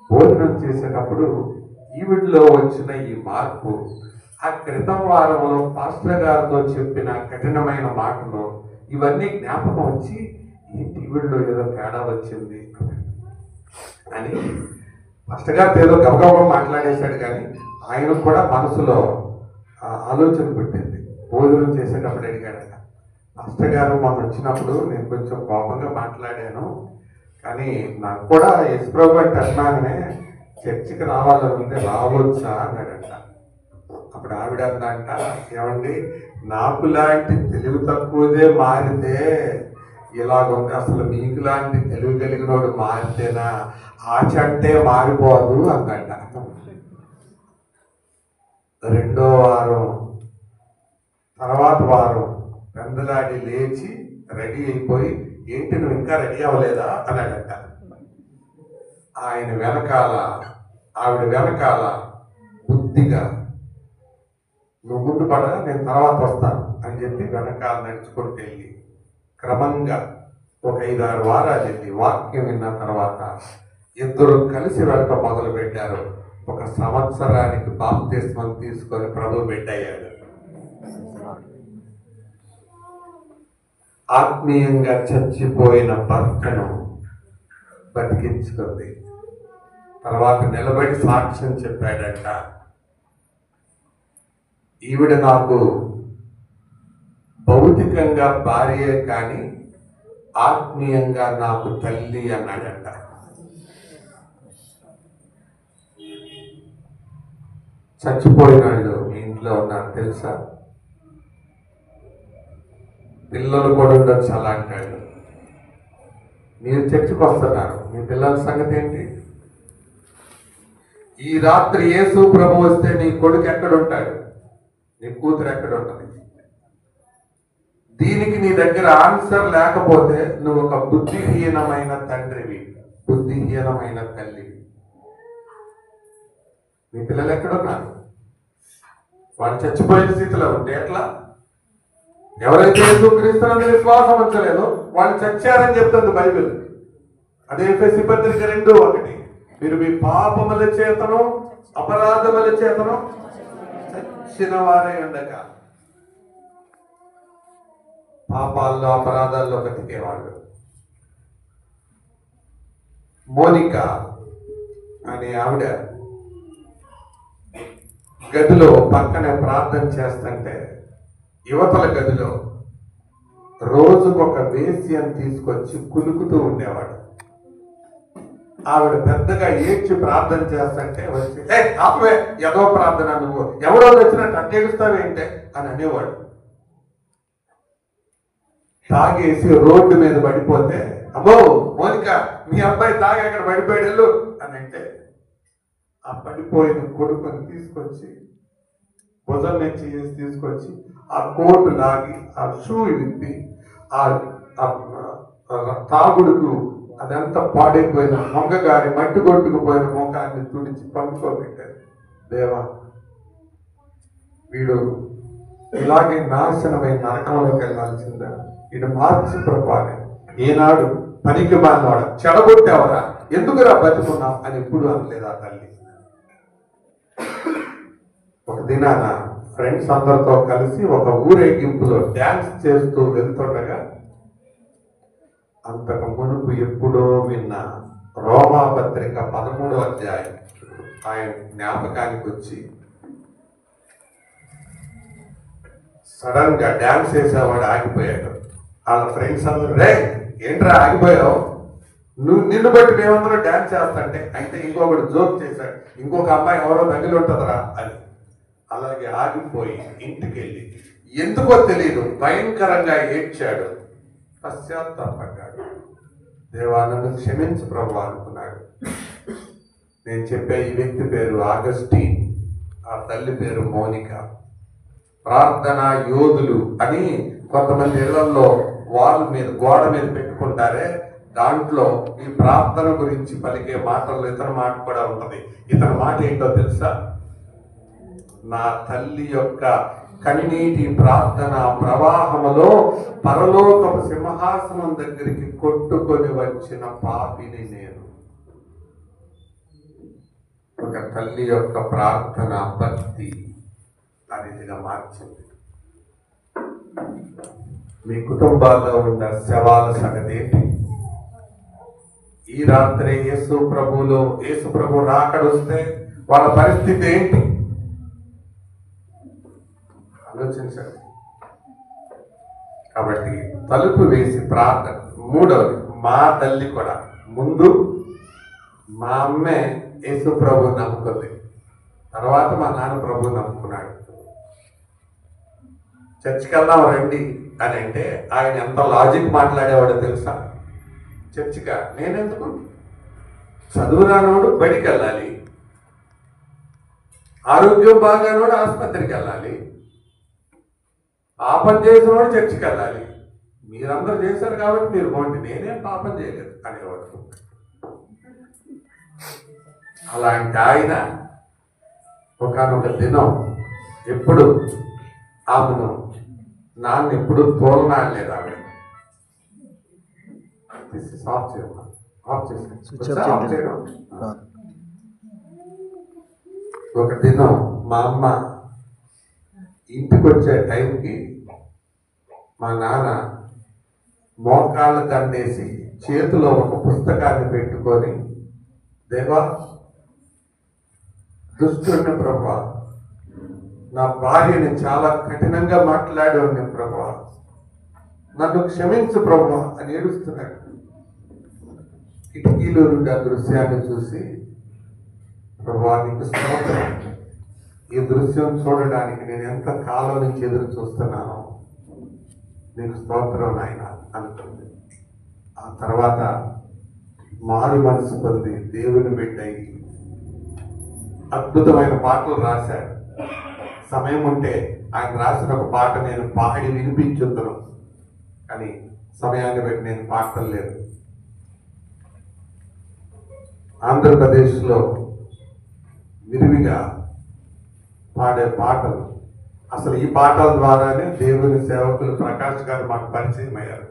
భోజనం చేసేటప్పుడు ఈవిడిలో వచ్చిన ఈ మార్పు, ఆ క్రితం వారంలో పాస్టర్ గారితో చెప్పిన కఠినమైన మాటలు ఇవన్నీ జ్ఞాపకం వచ్చి ఈ ఈవిడిలో ఏదో తేడా వచ్చింది అని పాస్టర్ గారితో ఏదో గబగబా మాట్లాడేశాడు. కానీ ఆయనకు కూడా మనసులో ఆలోచన పెట్టింది. భోజనం చేసేటప్పుడు అడిగాడట, పాస్టర్ గారు మొన్న వచ్చినప్పుడు నేను కొంచెం కోపంగా మాట్లాడాను, కానీ నాకు కూడా యశ్ప్రభు అంటే అన్నానే చర్చికి రావాలని ఉంటే రావచ్చా అన్నాడంట. అప్పుడు ఆవిడ అందంట, ఏమండి నాకు లాంటి తెలివి తక్కువదే మారితే ఇలాగుంది, అసలు మీకు లాంటి తెలివి కలిగినోడు మారితేనా ఆ చెట్టే మారిపోదు అందంట. 2వ వారం తర్వాత వారం పెందలాడి లేచి రెడీ అయిపోయి ఏంటి నువ్వు ఇంకా రెడీ అవ్వలేదా అన్నాడంట. ఆయన వెనకాల ఆవిడ వెనకాల బుద్ధిగా నువ్వు ముందు పడ నేను తర్వాత వస్తాను అని చెప్పి వెనకాల నడుచుకుంటూ వెళ్ళి క్రమంగా ఒక 5-6 వారాలు వెళ్ళి వాక్యం విన్న తర్వాత ఇద్దరు కలిసి వెళ్ళటం మొదలు పెట్టారు. 1 సంవత్సరానికి బాప్తిస్మం తీసుకొని ప్రభు బిడ్డయ్యాడు. ఆత్మీయంగా చచ్చిపోయిన భర్తను బతికించుకుంది. తర్వాత నిలబడి సాక్ష్యం చెప్పాడంట, ఈవిడ నాకు భౌతికంగా భార్యే కానీ ఆత్మీయంగా నాకు తల్లి అన్నాడంట. చచ్చిపోయిన వాళ్ళు మీ ఇంట్లో ఉన్నారు తెలుసా? పిల్లలు కూడా ఉండొచ్చు అలాంటి వాళ్ళు. మీరు చర్చకు వస్తున్నారు, మీ పిల్లల సంగతి ఏంటి? ఈ రాత్రి యేసు ప్రభు వస్తే నీ కొడుకు ఎక్కడ ఉంటాడు? నీ కూతురు ఎక్కడ ఉంటుంది? దీనికి నీ దగ్గర ఆన్సర్ లేకపోతే నువ్వు ఒక బుద్ధిహీనమైన తండ్రివి, బుద్ధిహీనమైన తల్లివి. మీ పిల్లలు ఎక్కడున్నారు? వాళ్ళు చచ్చిపోయిన స్థితిలో ఉంటే ఎట్లా? ఎవరైతే యేసుక్రీస్తునందు విశ్వాసం ఉంచలేదో వాళ్ళు చచ్చారని చెప్తుంది బైబిల్. అదే ఎఫెసీ పత్రిక 2:1. మీరు మీ పాపముల చేతను అపరాధముల చేతను చచ్చిన వారే ఉండగా. పాపాల్లో అపరాధాల్లో బతికేవాళ్ళు. మోనిక అనే ఆవిడ గదిలో పక్కనే ప్రార్థన చేస్తుంటే యువతల గదిలో రోజుకొక వేశ్యను తీసుకొచ్చి కులుకుతూ ఉండేవాడు. ఆవిడ పెద్దగా ఏడ్చి ప్రార్థన చేస్తుంటే వచ్చి ఆపవే, ఏదో ప్రార్థన, నువ్వు ఎవరో వచ్చినట్టు అట్టేగుస్తావేంటే అని అనేవాడు. తాగేసి రోడ్డు మీద పడిపోతే, అమ్మో మోనిక మీ అబ్బాయి తాగి అక్కడ పడిపోయాడు అని అంటే, ఆ పడిపోయిన కొడుకుని తీసుకొచ్చి భుజం మీద చేసి తీసుకొచ్చి ఆ కోటు లాగి ఆ షూ విప్పి ఆ తాగుడుకు అదంతా పాడైపోయిన మొగ్గగారి మట్టి కొట్టుకుపోయిన ముఖాన్ని తుడిచి పండుకోబెట్టారు. దేవా, వీడు ఇలాగే నాశనమైన నరకంలోకి వెళ్ళాల్సిందా? వీడు మార్చి ప్రభావి, ఈనాడు పనికి మానవాడు, చెడగొట్టావరా, ఎందుకురా బతుకున్నావు అని ఎప్పుడు అనలేదు ఆ తల్లి. ఒక దినాన ఫ్రెండ్స్ అందరితో కలిసి ఒక ఊరేగింపులో డ్యాన్స్ చేస్తూ వెళ్తుండగా అంతకు మునుపు ఎప్పుడో విన్న రోమాపత్రిక 13వ అధ్యాయం ఆయన జ్ఞాపకానికి వచ్చి సడన్ గా డ్యాన్స్ చేసేవాడు ఆగిపోయాడు. వాళ్ళ ఫ్రెండ్స్ అందరూ, రే ఏంట్రా ఆగిపోయావు, నిన్ను బట్టి మేమందరూ డ్యాన్స్ చేస్తాంటే అయితే ఇంకొకటి జోక్ చేశాడు, ఇంకొక అమ్మాయి ఎవరో తగిలి ఉంటుందిరా అని. అలాగే ఆగిపోయి ఇంటికి వెళ్ళి ఎందుకో తెలియదు భయంకరంగా ఏడ్చాడు, పశ్చాత్తాపడ్డాడు. దేవా నన్ను క్షమించు ప్రభు అనుకున్నాడు. నేను చెప్పే ఈ వ్యక్తి పేరు ఆగస్టీన్, ఆ తల్లి పేరు మోనిక. ప్రార్థనా యోధులు అని కొంతమంది ఇళ్లలో వాళ్ళ మీద గోడ మీద పెట్టుకుంటారే, దాంట్లో ఈ ప్రార్థన గురించి పలికే మాటల్లో ఇతని మాట కూడా ఉంటది. ఇతని మాట ఏంటో తెలుసా? నా తల్లి యొక్క కన్నీటి ప్రార్థన ప్రవాహములో పరలోకపు సింహాసనం దగ్గరికి కొట్టుకొని వచ్చిన పాపిని నేను. ఒక తల్లి యొక్క ప్రార్థన భక్తి అదిగా మార్చింది. మీ కుటుంబాల్లో ఉన్న శవాల సంగతి ఏంటి? ఈ రాత్రి యేసు ప్రభు రాకడొస్తే వాళ్ళ పరిస్థితి ఏంటి ఆలోచించండి. కాబట్టి తలుపు వేసి ప్రార్థన. మూడవది, మా తల్లి కూడా ముందు మా అమ్మే యేసు ప్రభు నమ్ముకుంది, తర్వాత మా నాన్న ప్రభు నమ్ముకున్నాడు. చర్చికి వెళ్దాం రండి అని అంటే ఆయన ఎంత లాజిక్ మాట్లాడేవాడో తెలుసా? చర్చిగా నేనెందుకు, చదువు రానోడు బడికి వెళ్ళాలి, ఆరోగ్యం బాగానోడు ఆసుపత్రికి వెళ్ళాలి, పాపం చేసినోడు చర్చికి వెళ్ళాలి. మీరందరూ చేశారు కాబట్టి మీరు పోండి, నేనేం పాపం చేయలేదు అనేవాడు. అలాంటి ఆయన ఒకనొక దినం ఎప్పుడు ఆమెను నాన్న ఎప్పుడు తోలనాడలేదు. ఆవిడ ఆఫ్ చేసి స్విచ్ ఆఫ్ చేయండి. రాదు. ఒక దినం మా అమ్మ ఇంటికి వచ్చే టైంకి మా నాన్న మోకాళ్ళ దండేసి చేతిలో ఒక పుస్తకాన్ని పెట్టుకొని, దేవా దుష్టుడిని ప్రభా, నా భార్యని చాలా కఠినంగా మాట్లాడేవాడిని ప్రభా, నన్ను క్షమించు ప్రభా అని ఏడుస్తున్నాడు. కిటికీలో నుండి ఆ దృశ్యాన్ని చూసి, ప్రభా నీకు స్తోత్రం, ఈ దృశ్యం చూడడానికి నేను ఎంత కాలం నుంచి ఎదురు చూస్తున్నానో, నీకు స్తోత్రం నాయన అనుకుంది. ఆ తర్వాత మారు మనసు పొంది దేవుని బిడ్డయి అద్భుతమైన పాటలు రాశాడు. సమయం ఉంటే ఆయన రాసిన ఒక పాట నేను పాడి వినిపించుతున్నాను, కానీ సమయాన్ని బట్టి నేను పాడలేదు. ఆంధ్రప్రదేశ్లో విరివిగా పాడే పాటలు, అసలు ఈ పాటల ద్వారానే దేవుని సేవకులు ప్రకాష్ గారు మాకు పరిచయం అయ్యారు.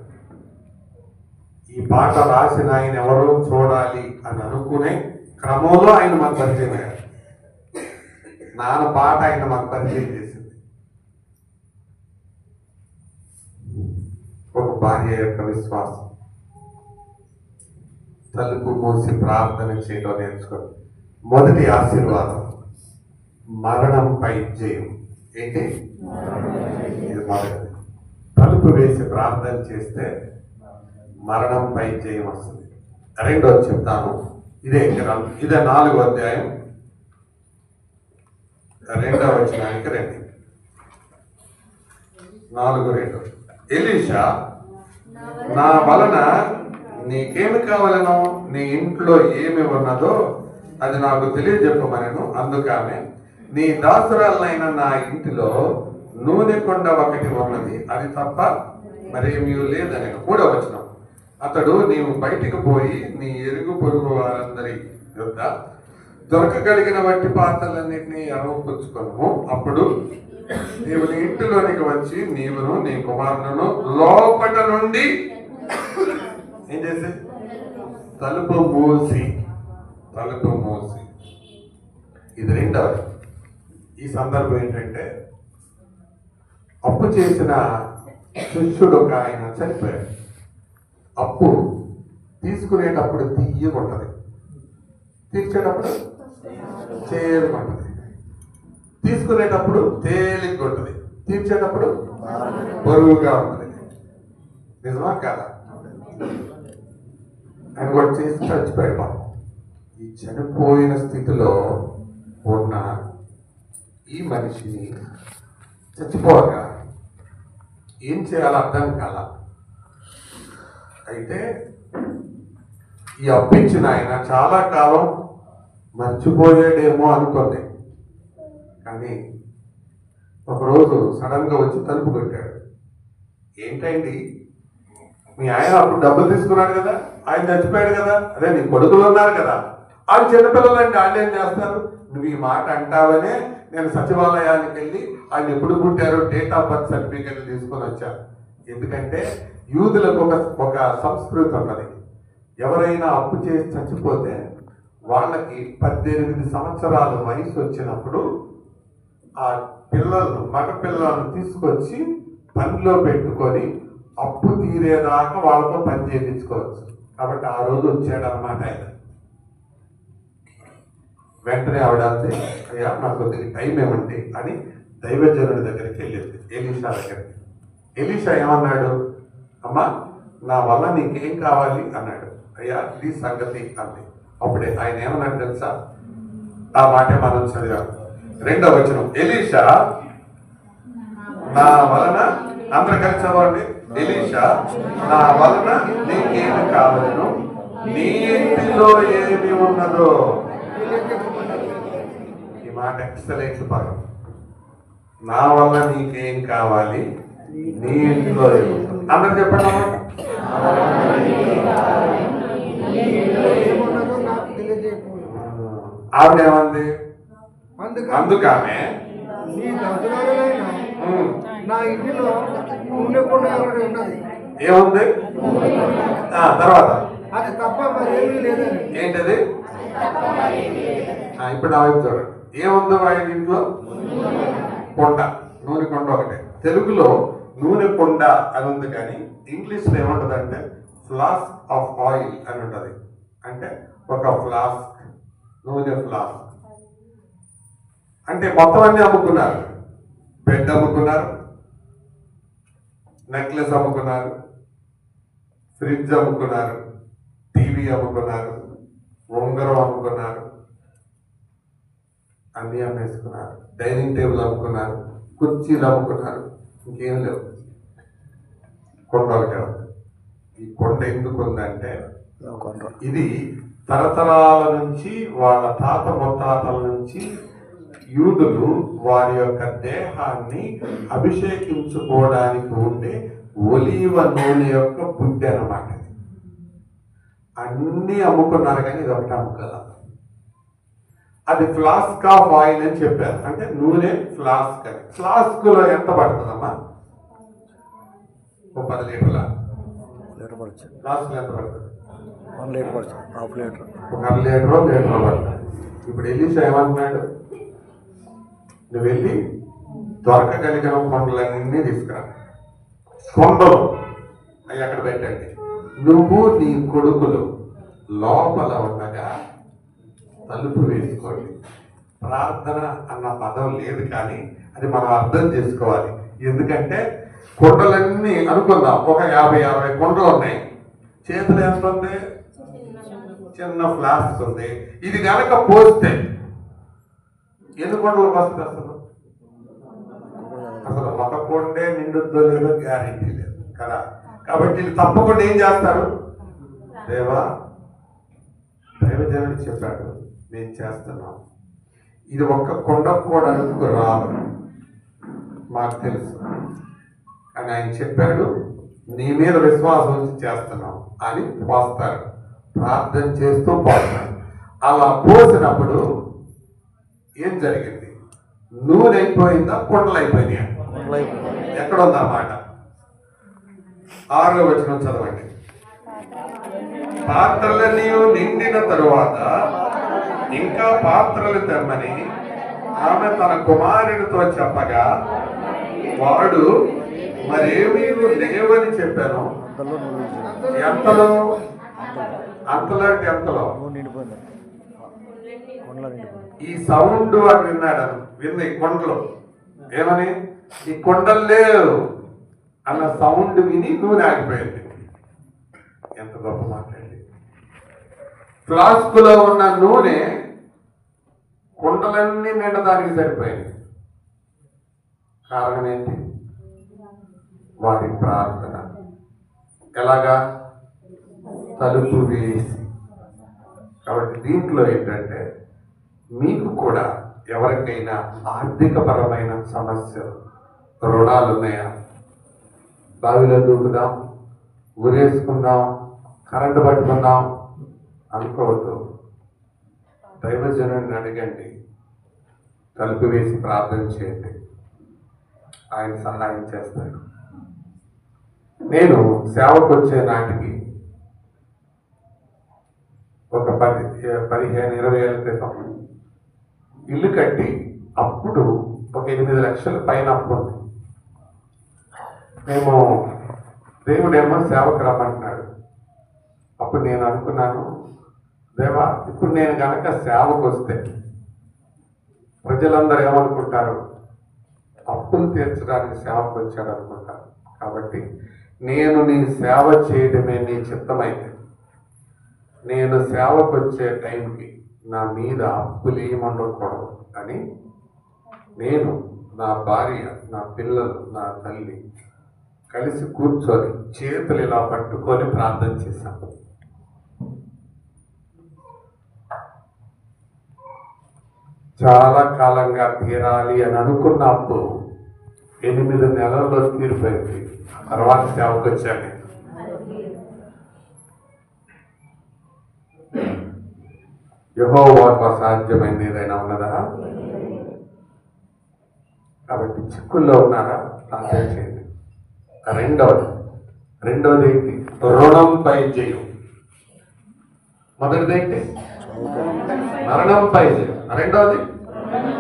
ఈ పాట రాసిన ఆయన ఎవరో చూడాలి అని అనుకునే క్రమంలో ఆయన మాకు పరిచయం అయ్యారు. నాన్న పాట ఆయన మాకు పరిచయం చేసింది. ఒక భార్య యొక్క విశ్వాసం, తలుపు మూసి ప్రార్థన చేయడం నేర్చుకోండి. మొదటి ఆశీర్వాదం మరణంపై జయం. ఏంటి ఇది? మొదటి తలుపు వేసి ప్రార్థన చేస్తే మరణంపై జయం వస్తుంది. రెండోది చెప్తాను, ఇదే 4వ అధ్యాయం 2వ వచనానికి రండి. 4:2 ఎలీషా, నా వలన నీకేమి కావాలనో, నీ ఇంట్లో ఏమి ఉన్నదో అది నాకు తెలియజెప్పమనను. అందుకనే నీ దాసురాలైన నా ఇంటిలో నూనె కొండ ఒకటి ఉన్నది, అది తప్ప మరేమీ లేదని. 3వ వచనం, అతడు నీవు బయటికి పోయి నీ ఎరుగు పొరుగు వారందరి యొద్ద దొరకగలిగిన వట్టి పాత్రలన్నింటినీ అనుపుచ్చుకొను. అప్పుడు నీవు నీ ఇంటిలోనికి వచ్చి నీవును నీ కుమారులను లోపట నుండి ఏం చేసి తలుపు మూసి. ఇది రెండవది. ఈ సందర్భం ఏంటంటే, అప్పు చేసిన శిష్యుడు ఒక ఆయన చనిపోయాడు. అప్పు తీసుకునేటప్పుడు తీయగుంటది, తీర్చేటప్పుడు చేరుకుంటది. తీసుకునేటప్పుడు తేలిగ్గా ఉంటుంది, తీర్చేటప్పుడు బరువుగా ఉంటుంది. నిజమా కాదా? ఆయన కూడా చేసి చచ్చిపోయాడు పాపం. ఈ చనిపోయిన స్థితిలో ఉన్న ఈ మనిషిని చచ్చిపోగా ఏం చేయాలో అర్థం కాల. అయితే ఈ అప్పించిన ఆయన చాలా కాలం మర్చిపోయాడేమో అనుకోండి, కానీ ఒకరోజు సడన్ గా వచ్చి తలుపు కొట్టాడు. ఏంటండి, మీ ఆయన అప్పుడు డబ్బులు తీసుకున్నాడు కదా, ఆయన చచ్చిపోయాడు కదా, అదే నీ కొడుకులు ఉన్నారు కదా, వాళ్ళు చిన్నపిల్లలండి, వాళ్ళు ఏం చేస్తారు? నువ్వు ఈ మాట అంటావనే నేను సచివాలయానికి వెళ్ళి వాళ్ళు ఎప్పుడు పుట్టారో డేట్ ఆఫ్ బర్త్ సర్టిఫికేట్ తీసుకొని వచ్చాను. ఎందుకంటే యూదులకు ఒక సంస్కృతి ఉన్నది, ఎవరైనా అప్పు చేసి చచ్చిపోతే వాళ్ళకి 18 సంవత్సరాల వయసు వచ్చినప్పుడు ఆ మగ పిల్లలను తీసుకొచ్చి పనిలో పెట్టుకొని అప్పు తీరేదాకా వాళ్ళతో పని చేయించుకోవచ్చు. కాబట్టి ఆ రోజు వచ్చాడు అన్నమాట ఆయన. వెంటనే ఆవిడ అంతే, అయ్యా నాకు కొద్దిగా టైం ఏమండి అని దైవజనుడి దగ్గరికి వెళ్ళింది, ఎలీషా దగ్గరికి. ఎలీషా ఏమన్నాడు? అమ్మా, నా వల్ల నీకేం కావాలి అన్నాడు. అయ్యా ఇది సంగతి అంది. అప్పుడే ఆయన ఏమన్నాడు తెలుసా? ఆ మాటే మనం చదివాం. 2వ వచనం, ఎలీషా నా వలన, అందరూ కలిసి చదవండి. ఎలీషా నా వలన నీకేమి కావాలను, నీ ఇంటిలో ఏమి ఉన్నదో. ఈ మాట ఎక్సలెంట్ పదం. నా వల్ల నీకేం కావాలి, నీ ఇంటిలో ఏమి ఉన్నదో. అందరు చెప్పండి అన్నమాట. ఆవిడ ఏమంది? అందుకనే నా ఇంటిలో నూనె కొండ ఒకటి ఉన్నది. ఏముంది? తర్వాత అది అది తప్ప మరి ఏమీ లేదని. ఏంటది? ఇప్పుడు నా వైపు చూడండి. ఏముందో ఆయన ఇంట్లో? కొండ, నూనె కొండ ఒకటే. తెలుగులో నూనె కొండ అని ఉంది, కానీ ఇంగ్లీష్లో ఏముంటది అంటే ఫ్లాస్క్ ఆఫ్ ఆయిల్ అని ఉంటది. అంటే ఒక ఫ్లాస్క్, నూనె ఫ్లాస్క్. అంటే మొత్తం అన్ని అమ్ముకున్నారు. బెడ్ అమ్ముకున్నారు, నెక్లెస్ అమ్ముకున్నారు, ఫ్రిడ్జ్ అమ్ముకున్నారు, టీవీ అమ్ముకున్నారు, ఉంగరం అమ్ముకున్నారు, అన్నీ అమ్మేసుకున్నారు. డైనింగ్ టేబుల్ అమ్ముకున్నారు, కుర్చీలు అమ్ముకున్నారు, ఇంకేం లేవు. కొండ ఒకటే ఉంది. ఈ కొండ ఎందుకు ఉందంటే ఇది తరతరాల నుంచి, వాళ్ళ తాత ముత్తాతల నుంచి యూదులు వారి యొక్క దేహాన్ని అభిషేకించుకోవడానికి ఉండే ఒలీవ నూనె యొక్క బుద్ధి అన్నమాట. అన్నీ అమ్ముకున్నారు, కానీ ఇది ఒకటి అమ్ముకోవాలి. అది ఫ్లాస్క్ ఆఫ్ ఆయిల్ అని చెప్పారు. అంటే నూనె ఫ్లాస్క్ అని. ఫ్లాస్క్ లో ఎంత పడుతుందమ్మా? 10 లీటర్ల ఫ్లాస్క్ ఎంత పడుతుంది? 1 లీటర్ పడుతుంది, హాఫ్ లీటర్, 1 లీటరో లీటరో పడుతుంది. ఇప్పుడు ఎలీషా ఏమంటున్నాడు? నువ్వు వెళ్ళి దొరకగలిగిన కొండలన్నీ తీసుకురా. కొండలు అవి అక్కడ పెట్టండి. నువ్వు నీ కొడుకులు లోపల ఉండగా తలుపు వేసుకోండి. ప్రార్థన అన్న పదం లేదు, కానీ అది మనం అర్థం చేసుకోవాలి. ఎందుకంటే కొండలన్నీ అనుకుందాం, ఒక 50-60 కొండలు ఉన్నాయి. చేతులు ఎంత ఉంది? చిన్న ఫ్లాస్క్ ఉంది. ఇది కనుక పోస్తే ఎన్ని కొండలకు వస్తుంది? అసలు ఒక కొండే నిండుద్దో లేదో గ్యారెంటీ లేదు కదా. కాబట్టి వీళ్ళు తప్పకుండా ఏం చేస్తారు? దేవా, దైవజనుడు చెప్పాడు, మేము చేస్తున్నాం. ఇది ఒక్క కొండ కూడా అందుకు రాదు, మాకు తెలుసు. అని ఆయన చెప్పాడు, నీ మీద విశ్వాసం ఉంచి చేస్తున్నాం అని పోస్తారు. ప్రార్థన చేస్తూ పోస్తారు. అలా పోసినప్పుడు ఏం జరిగింది? నూనె అయిపోయిందా? కొండలు అయిపోయినాయా? ఎక్కడ ఉందన్నమాట? 6వ వచనం చదవండి. పాత్రలన్నీ నిండిన తరువాత ఇంకా పాత్రలు తెమ్మని ఆమె తన కుమారుడితో చెప్పగా వాడు మరేమీ లేవని చెప్పాను. ఎంతలో? అంతలో అంటే ఎంతలో? ఈ సౌండ్ అని విన్నాడు. వింది కొండలు. ఏమని? ఈ కొండలు లేవు అన్న సౌండ్ విని నూనె ఆగిపోయింది. ఎంత గొప్ప మాట్లాడి. ఫ్లాస్కులో ఉన్న నూనె కుండలన్నీ నిండడానికి సరిపోయింది. కారణం ఏంటి? వారి ప్రార్థన. ఎలాగా? తలుపు వేసి. కాబట్టి దీంట్లో ఏంటంటే మీకు కూడా ఎవరికైనా ఆర్థికపరమైన సమస్యలు, రుణాలు ఉన్నాయా? బావిలో దూకుదాం, ఊరేసుకుందాం, కరెంటు పట్టుకుందాం అనుకోవద్దు. దైవజనుడిని అడగండి, తలుపు వేసి ప్రార్థన చేయండి, ఆయన సహాయం చేస్తాడు. నేను సేవకు వచ్చే నాటికి ఒక 15-20 ఏళ్ళ క్రితం ఇల్లు కట్టి అప్పుడు ఒక 8 లక్షల పైన అప్పు ఉంది. మేము దేవుడేమో సేవకు రమ్మంటున్నాడు. అప్పుడు నేను అనుకున్నాను, దేవా, ఇప్పుడు నేను కనుక సేవకు వస్తే ప్రజలందరూ ఏమనుకుంటారు? అప్పులు తీర్చడానికి సేవకు వచ్చాడు అనుకుంటారు. కాబట్టి నేను నీ సేవ చేయడమే నీ చిత్తమైతే నేను సేవకు వచ్చే టైంకి నా మీద అప్పులు ఏమనకూడదు అని నేను, నా భార్య, నా పిల్లలు, నా తల్లి కలిసి కూర్చొని చేతులు ఇలా పట్టుకొని ప్రార్థన చేశాను. చాలా కాలంగా తీరాలి అని అనుకున్నప్పుడు 8 నెలల్లో తీరిపోయింది. తర్వాత సేవకు వచ్చాను. యెహోవాకు అసాధ్యమైనది ఏదైనా ఉన్నదా? కాబట్టి చిక్కుల్లో ఉన్నారా? ప్రార్థన చేయండి. రెండవది ఏంటి? రుణంపై జయం. మొదటిదేంటి మరణంపై జయం. రెండోది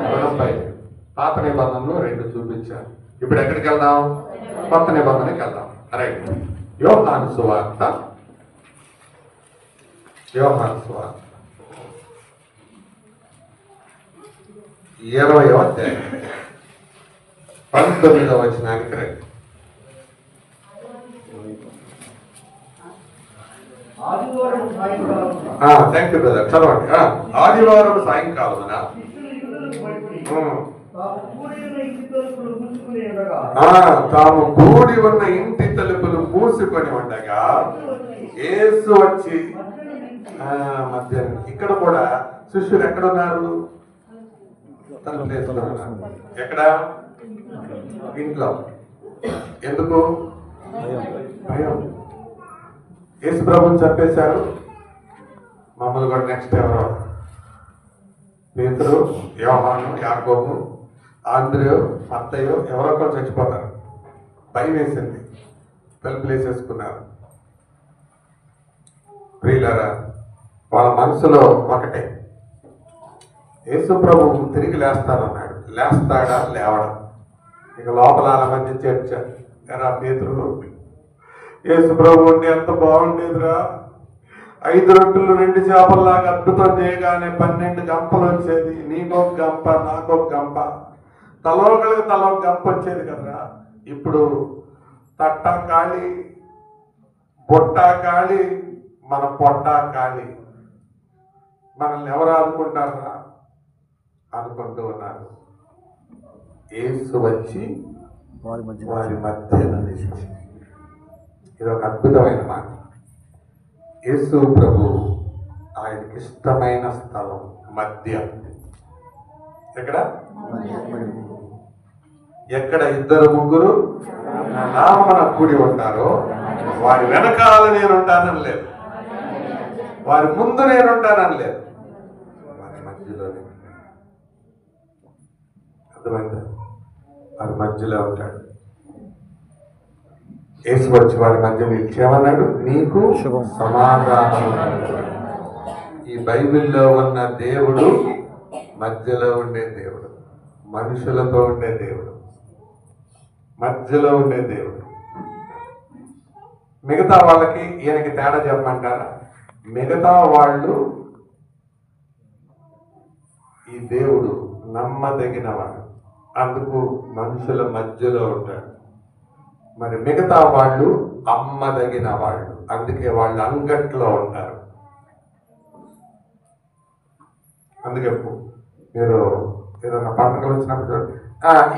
మరణంపై జయం. పాత నిబంధనలు రెండు చూపించాను. ఇప్పుడు ఎక్కడికి వెళ్దాం? కొత్త నిబంధనకి వెళ్దాం. రైట్. యోహాను సువార్త 20వ అధ్యాయం 19వ వచనానికి రండి. ఆదివారం సాయంకాలం థ్యాంక్ యూ బ్రదర్, చదవండి. ఆదివారం సాయంకాలమున తాము కూడి ఉన్న ఇంటి తలుపులు మూసుకొని ఉండగా యేసు వచ్చి మధ్యాహ్నం. ఇక్కడ కూడా శిష్యులు ఎక్కడున్నారు? తలుపులు వేసుకొని ఉన్నారు. ఎక్కడ? ఇంట్లో. ఎందుకు? భయం. యేసు ప్రభుని చంపేశారు. మమ్మల్ని కూడా నెక్స్ట్ ఎవరో పేతురు, యోహాను, యాకోబు, ఆంద్రేయు, మత్తయ్య ఎవరో ఒకరు చచ్చిపోతారు. భయం వేసింది. తలుపులు వేసేసుకున్నారు. ప్రియులారా, వాళ్ళ మనసులో ఒకటే, యేసు ప్రభు తిరిగి లేస్తానన్నాడు. లేస్తాడా? లేవడా? ఇక లోపల మధ్య చర్చ. ఎరా పేతురు, యేసు ప్రభు ఉండి ఎంత బాగుండేదిరా. 5 రొట్టెలు 2 చేపల్లాగా అద్భుతం చేయగానే 12 గంపలు వచ్చేది. నీకొక గంప, నాకొక గంప, తలోకలికి తలో గంప వచ్చేది కదరా. ఇప్పుడు తట్ట ఖాళీ, బొట్ట ఖాళీ, మన పొట్ట ఖాళీ. మనల్ని ఎవరు ఆదుకుంటారా అనుకుంటూ ఉన్నారు. యేసు వచ్చి వారి మధ్య నిలిచి. ఇది ఒక అద్భుతమైన మాట. యేసు ప్రభు ఆయనకి ఇష్టమైన స్థలం మధ్య. ఎక్కడ? ఎక్కడ 2-3 నా నామమున కూడి ఉంటారో వారి వెనకాల నేనుంటానని లేదు, వారి ముందు నేనుంటానని లేదు, వారి మధ్యలోనే. అర్థమైందా? వారి మధ్యలో ఉంటాడు. యేసు వచ్చి వారి మధ్య నిలిచేమన్నాడు, నీకు సమాధానం. ఈ బైబిల్లో ఉన్న దేవుడు మధ్యలో ఉండే దేవుడు, మనుషులతో ఉండే దేవుడు, మధ్యలో ఉండే దేవుడు. మిగతా వాళ్ళకి ఈయనకి తేడా చెప్పమంటారా? మిగతా వాళ్ళు ఈ దేవుడు నమ్మదగినవాడు, అందుకు మనుషుల మధ్యలో ఉంటాడు. మరి మిగతా వాళ్ళు అమ్మదగిన వాళ్ళు, అందుకే వాళ్ళు అంగట్లో ఉంటారు. అందుకే మీరు ఏదైనా పండుగ వచ్చినప్పుడు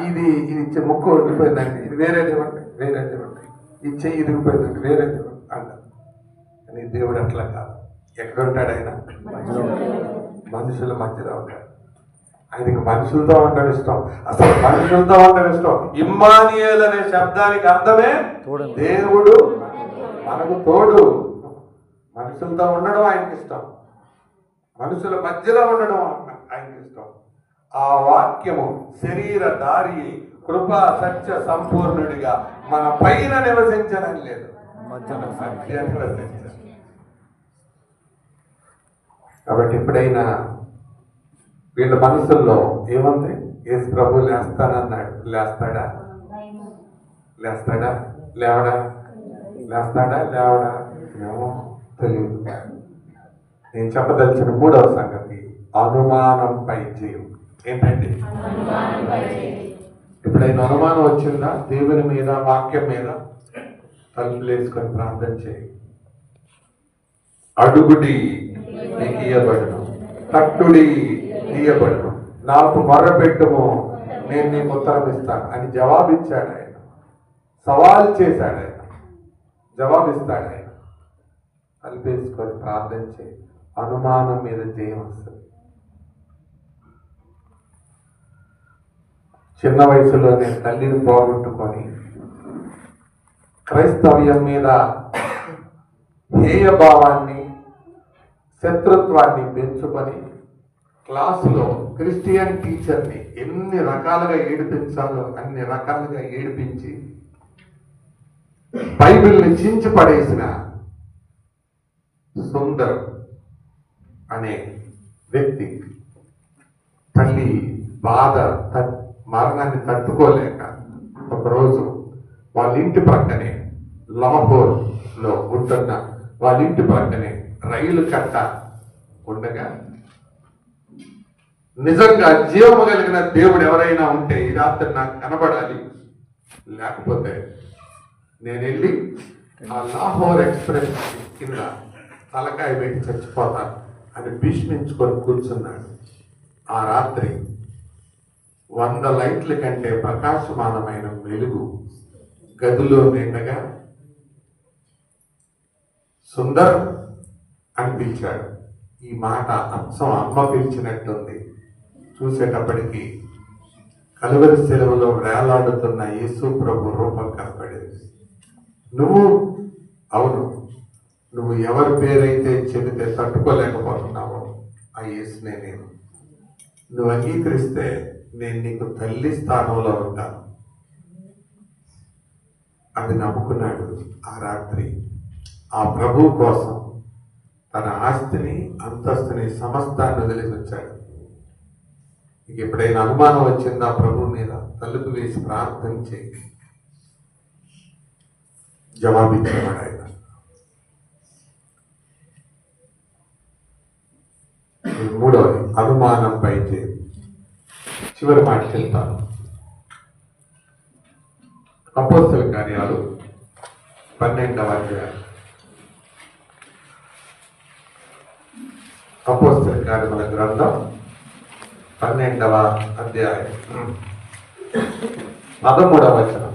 ఇది ఇచ్చే ముక్కు ఉండిపోయిందండి, ఇది వేరేది ఇవ్వండి, వేరేది ఇవ్వండి, ఇది చెయ్యి ఇరిగిపోయిందండి, వేరేది ఇవ్వండి అంటారు. కానీ దేవుడు అట్లా కాదు. ఎక్కడ ఉంటాడు ఆయన? మనుషుల మధ్యలో ఉంటాడు. ఆయనకి మనుషులతో ఉండడం ఇష్టం. అసలు మనుషులతో ఉండడం ఇష్టం. ఇమ్మానియేల్ అనే శబ్దానికి అర్థమే దేవుడు మనకు తోడు. మనుషులతో ఉండడం ఆయనకి ఇష్టం, మనుషుల మధ్యలో ఉండడం ఆయనకి ఇష్టం. ఆ వాక్యము శరీరధారి, కృపా సత్య సంపూర్ణుడిగా మన పైన నివసించడం లేదు, మధ్య నివసించాలి. కాబట్టి ఎప్పుడైనా వీళ్ళ మనసుల్లో ఏముంది? యేసు ప్రభు లేస్తానన్నాడు. లేస్తాడా? లేస్తాడా? లేవడా? లేస్తాడా? లేవడా? ఏమో తెలియదు. నేను చెప్పదలిచిన 3వ సంగతి అనుమానంపై జయం. ఏంటండి? ఎప్పుడైనా అనుమానం వచ్చిందా దేవుని మీద, వాక్యం మీద? తలుపులు వేసుకొని ప్రార్థన చేయి. అడుగుడి నీకు ఇయ్యబడును, తట్టుడి తీయబడును, నాకు మొర్రపెట్టుము నేను నీకు ఉత్తరం ఇస్తాను అని జవాబిచ్చాడు ఆయన. సవాల్ చేశాడు ఆయన, జవాబిస్తాడు ఆయన. తలుపేసుకొని ప్రార్థన చేయి. అనుమానం మీద జయం వస్తుంది. చిన్న వయసులోనే తల్లిని పోగొట్టుకొని క్రైస్తవ్యం మీద హేయభావాన్ని, శత్రుత్వాన్ని పెంచుకొని క్లాసులో క్రిస్టియన్ టీచర్ని ఎన్ని రకాలుగా ఏడిపించాలో అన్ని రకాలుగా ఏడిపించి బైబిల్ని చించి పడేసిన సుందర్ అనే వ్యక్తి తల్లి బాధ మరణాన్ని తట్టుకోలేక ఒకరోజు వాళ్ళ ఇంటి ప్రక్కనే లమహోర్లో ఉంటున్న వాళ్ళ ఇంటి ప్రక్కనే రైలు కట్ట ఉండగా నిజంగా జీవము కలిగిన దేవుడు ఎవరైనా ఉంటే ఈ రాత్రి నాకు కనబడాలి, లేకపోతే నేను వెళ్ళి ఆ లాహోర్ ఎక్స్ప్రెస్ కింద తలకాయ పెట్టి చచ్చిపోతాను అని భీష్మించుకొని కూర్చున్నాడు. ఆ రాత్రి 100 లైట్ల కంటే ప్రకాశమానమైన వెలుగు గదిలో నిండగా సుందర్ అని పిలిచాడు. ఈ మాట అచ్చం అమ్మ పిలిచినట్టుంది. చూసేటప్పటికి కలువరి సెలవులో వేలాడుతున్న యేసు ప్రభు రూపం కనపడేది. నువ్వు అవును, నువ్వు ఎవరి పేరైతే చెబితే తట్టుకోలేకపోతున్నావో ఆ యేసునే నేను. నువ్వు అంగీకరిస్తే నేను నీకు తల్లి స్థానంలో ఉంటాను. అది నమ్ముకున్నాడు. ఆ రాత్రి ఆ ప్రభు కోసం తన ఆస్తిని, అంతస్తుని, సమస్తాన్ని వదిలేసి వచ్చాడు. ఇక ఎప్పుడైనా అనుమానం వచ్చిందా ప్రభు మీద, తలుపు వేసి ప్రార్థన చేయి, జవాబిచ్చేవాడు ఆయన. మూడవది అనుమానం పై చేయి. చివరి మాటకి వెళ్తాను. అపోస్తల కార్యాలు 12వ అధ్యాయం. అపోస్తల కార్యముల గ్రంథం 12వ అధ్యాయం 13వ వచనం.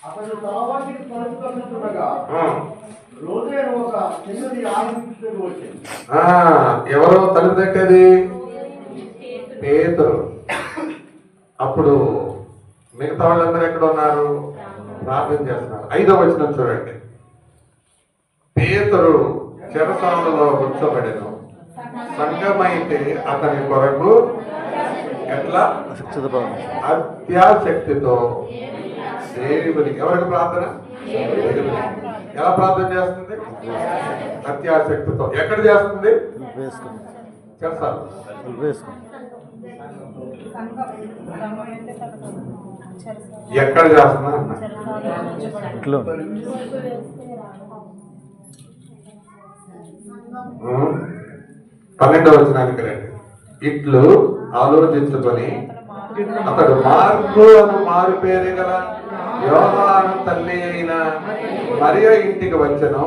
అతడు తావాటికి తలుపుకుంటుండగా రోజే ఒక చిన్నది ఆరంభించుకు వచ్చింది. ఎవరో తలుపు తట్టేది? పేతురు. అప్పుడు మిగతా వాళ్ళందరూ ఎక్కడ ఉన్నారు? ప్రార్థన చేస్తున్నారు. 5వ వచనం చూడండి. పేతురు చెరసాలలో కూర్చోబడెను. సంఘమైతే అతని కొరకు ఎట్లా అత్యాశక్తితో దేవునికి. ఎవరికి ప్రార్థన? ఎలా ప్రార్థన చేస్తుంది? అత్యాశక్తితో. ఎక్కడ చేస్తుంది? చెరసాల. ఎక్కడ చేస్తున్నా? 12వ వచనానికి రండి. ఇట్లు ఆలోచించుకొని అతడు మార్కు అను మారు పేరు గల యోహాను తల్లి అయిన మరియ ఇంటికి వచ్చెను.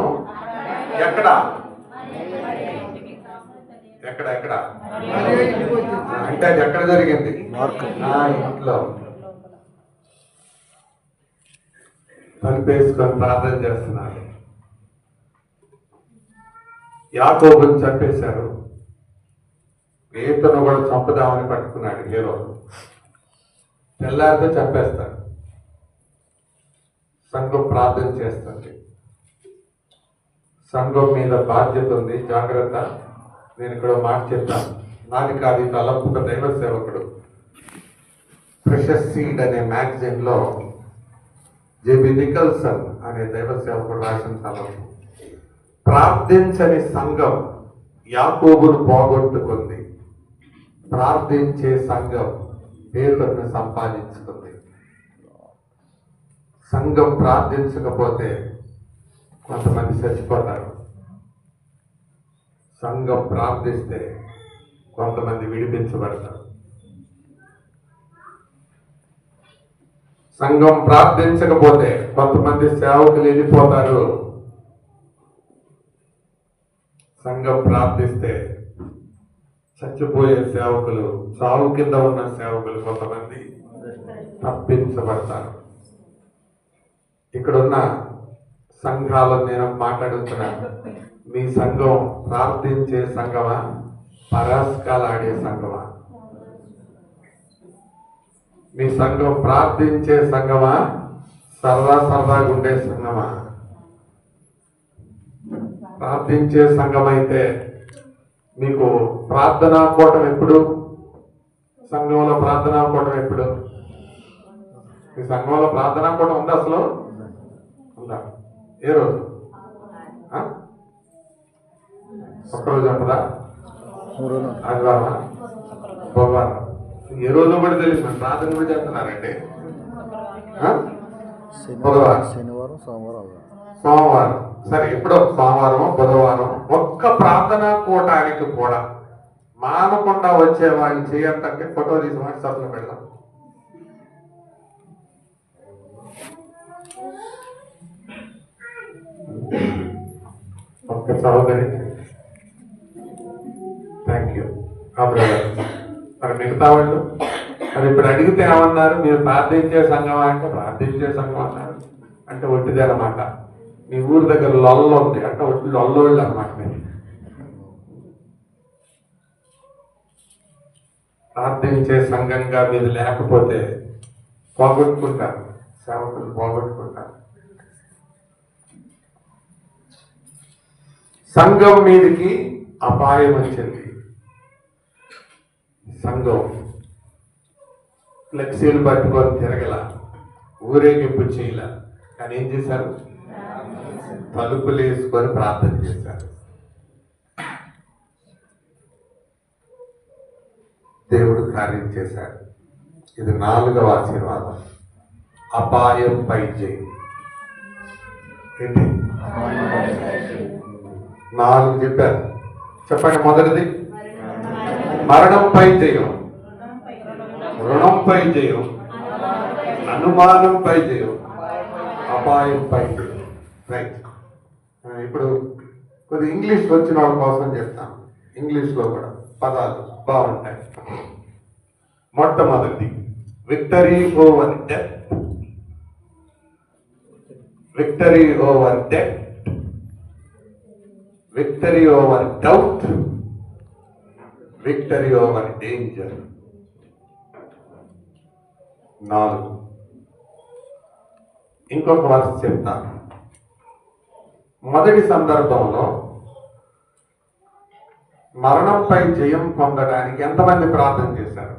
ఎక్కడ ఎక్కడ ఎక్కడ అంటే అది ఎక్కడ జరిగింది? నా ఇంట్లో. తలుపేసుకొని ప్రార్థన చేస్తున్నాడు. యాకోబుని చంపేశారు. పేతురును కూడా చంపుదామని పట్టుకున్నాడు హేరోదు. తెల్లారితో చంపేస్తాడు. సంఘం ప్రార్థన చేస్తుంది. సంఘం మీద బాధ్యత ఉంది, జాగ్రత్త. నేను ఇక్కడ మాట చెప్తాను. నాది కాదు, తలపు ఒక దైవ సేవకుడు ప్రెషస్ సీడ్ అనే మ్యాగజైన్ లో జేబి నికల్సన్ అనే దైవ సేవకుడు రాసిన తలపు, ప్రార్థించని సంఘం యాకోబును పోగొట్టుకుంది, ప్రార్థించే సంఘం పేతురుని సంపాదించుకుంది. సంఘం ప్రార్థించకపోతే కొంతమంది చచ్చిపోతారు. సంఘం ప్రార్థిస్తే కొంతమంది విడిపించబడతారు. సంఘం ప్రార్థించకపోతే కొంతమంది సేవకులు వెళ్ళిపోతారు. సంఘం ప్రార్థిస్తే చచ్చిపోయే సేవకులు, చావు కింద ఉన్న సేవకులు కొంతమంది తప్పించబడతారు. ఇక్కడున్న సంఘాలను నేను మాట్లాడుతున్నాను. మీ సంఘం ప్రార్థించే సంఘమా, పరాస్కాలు ఆడే సంఘమా? మీ సంఘం ప్రార్థించే సంఘమా, సరదాగా ఉండే సంఘమా? ప్రార్థించే సంఘం అయితే మీకు ప్రార్థనా కూటం ఎప్పుడు? సంఘంలో ప్రార్థనా కూటం ఎప్పుడు? మీ సంఘంలో ప్రార్థనా కూటం ఉందా? అసలు ఉందా? ఏ రోజు? ఒక్క ఒక్కరోజు చెప్పదా? ఆదివారం, బుధవారం, ఏ రోజు కూడా తెలియదు. మన ప్రార్థన కూడా చేస్తున్నారండి. బుధవారం, శనివారం, సోమవారం, సోమవారం. సరే, ఎప్పుడో సోమవారం, బుధవారం ఒక్క ప్రార్థనా కూటానికి కూడా మానకుండా వచ్చే వాడిని చేయొద్దంటే ఫోటో తీసి వాట్సాప్లో పెడదాం. ఒక్క సహోదరి, థ్యాంక్ యూ. మరి మిగతా వాళ్ళు మరి ఇప్పుడు అడిగితే ఏమన్నారు? మీరు ప్రార్థించే సంఘం అంటే ప్రార్థించే సంఘం అన్నారు. అంటే ఒట్టిదే అనమాట. మీ ఊరి దగ్గర లొల్ల ఉంది అంటే ఒట్టి లొల్లోళ్ళు అనమాట. మీరు ప్రార్థించే సంఘంగా మీరు లేకపోతే పోగొట్టుకుంటారు, సేవకులు పోగొట్టుకుంటారు. సంఘం మీదకి అపాయం వచ్చింది. సంఘం ఫ్లెక్సీలు పట్టుకొని తిరగల, ఊరేగింపు చేయల, కానీ ఏం చేశారు? తలుపులు వేసుకొని ప్రార్థన చేశారు. దేవుడు కార్యం చేశాడు. ఇది 4వ ఆశీర్వాదం. అపాయం పై జయం. ఏంటి? 4 చెప్పారు. చెప్పండి. మొదటిది మరణంపై జయం, రుణంపై జయం, అనుమానంపై జయం, అపాయంపై జయం. రైట్. ఇప్పుడు కొద్ది ఇంగ్లీష్ వచ్చిన వాళ్ళ కోసం చెప్తాను. ఇంగ్లీష్లో కూడా పదాలు బాగుంటాయి. మొట్టమొదటి victory over death, victory over death, victory over doubt, victory over danger. 4. ఇంకొక వర్ష చెప్తాను. మొదటి సందర్భంలో మరణంపై జయం పొందడానికి ఎంతమంది ప్రార్థన చేశారు?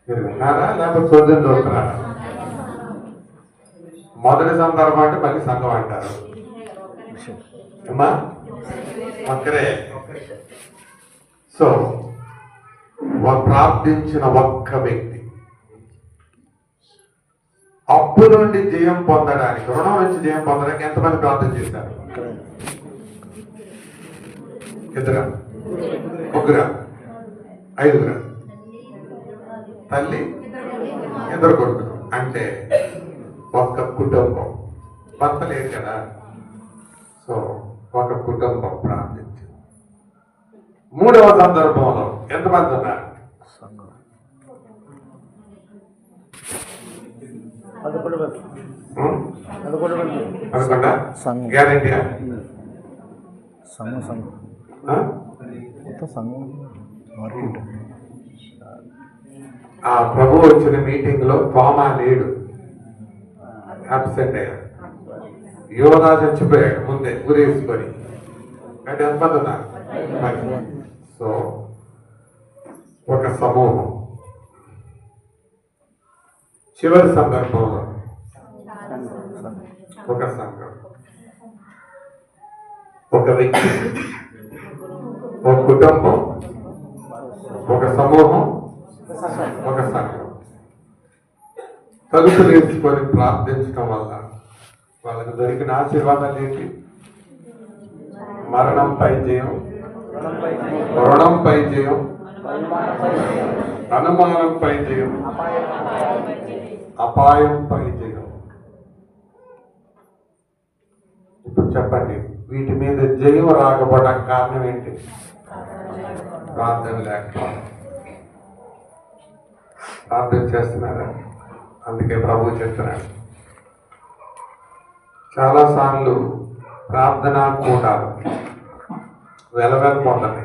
మీరు విన్నారా లేకపోతే చూద్దాం చూస్తున్నారా? మొదటి సందర్భం అంటే మళ్ళీ సంఘం అంటారు. అమ్మా ఒక్కరే. సో ప్రార్థించిన ఒక్క వ్యక్తి అప్పు నుండి జయం పొందడానికి, రుణం నుంచి జయం పొందడానికి ఎంతమంది ప్రార్థన చేశారు? 2, 1, 5. తల్లి, 2 కొడుకులు. అంటే ఒక్క కుటుంబం. భర్త లేదు కదా. సో ఒక కుటుంబం ప్రార్థించింది. 3వ సందర్భంలో ఎంతమంది ఉన్నారు? 11 గ్యారెంటీయా? ఆ ప్రభు వచ్చిన మీటింగ్ లో తోమా లేడు, అబ్సెంట్ అయ్యాడు. యోనా చచ్చిపోయాడు ముందే ఊరేసుకొని. అంటే ఎంతమంది ఉన్నారు? సో ఒక సమూహం. చివరి సందర్భంలో ఒక సంఘం, ఒక వ్యక్తి, ఒక కుటుంబం, ఒక సమూహం, ఒక సంఘం తలుపులు వేసుకొని ప్రార్థించడం వల్ల వాళ్ళకి దొరికిన ఆశీర్వాదాలు ఏంటి? మరణంపై జయం, రుణంపై జయం, అనుమానంపై జయం, అపాయంపై జయం. ఇప్పుడు చెప్పండి, వీటి మీద జయం రాకపోవడానికి కారణం ఏంటి? ప్రార్థన లేకపోవడం. ప్రార్థన చేస్తున్నారా? అందుకే ప్రభు చెప్తున్నాడు, చాలాసార్లు ప్రార్థన కూటాలు వెలవెలపోతుంది.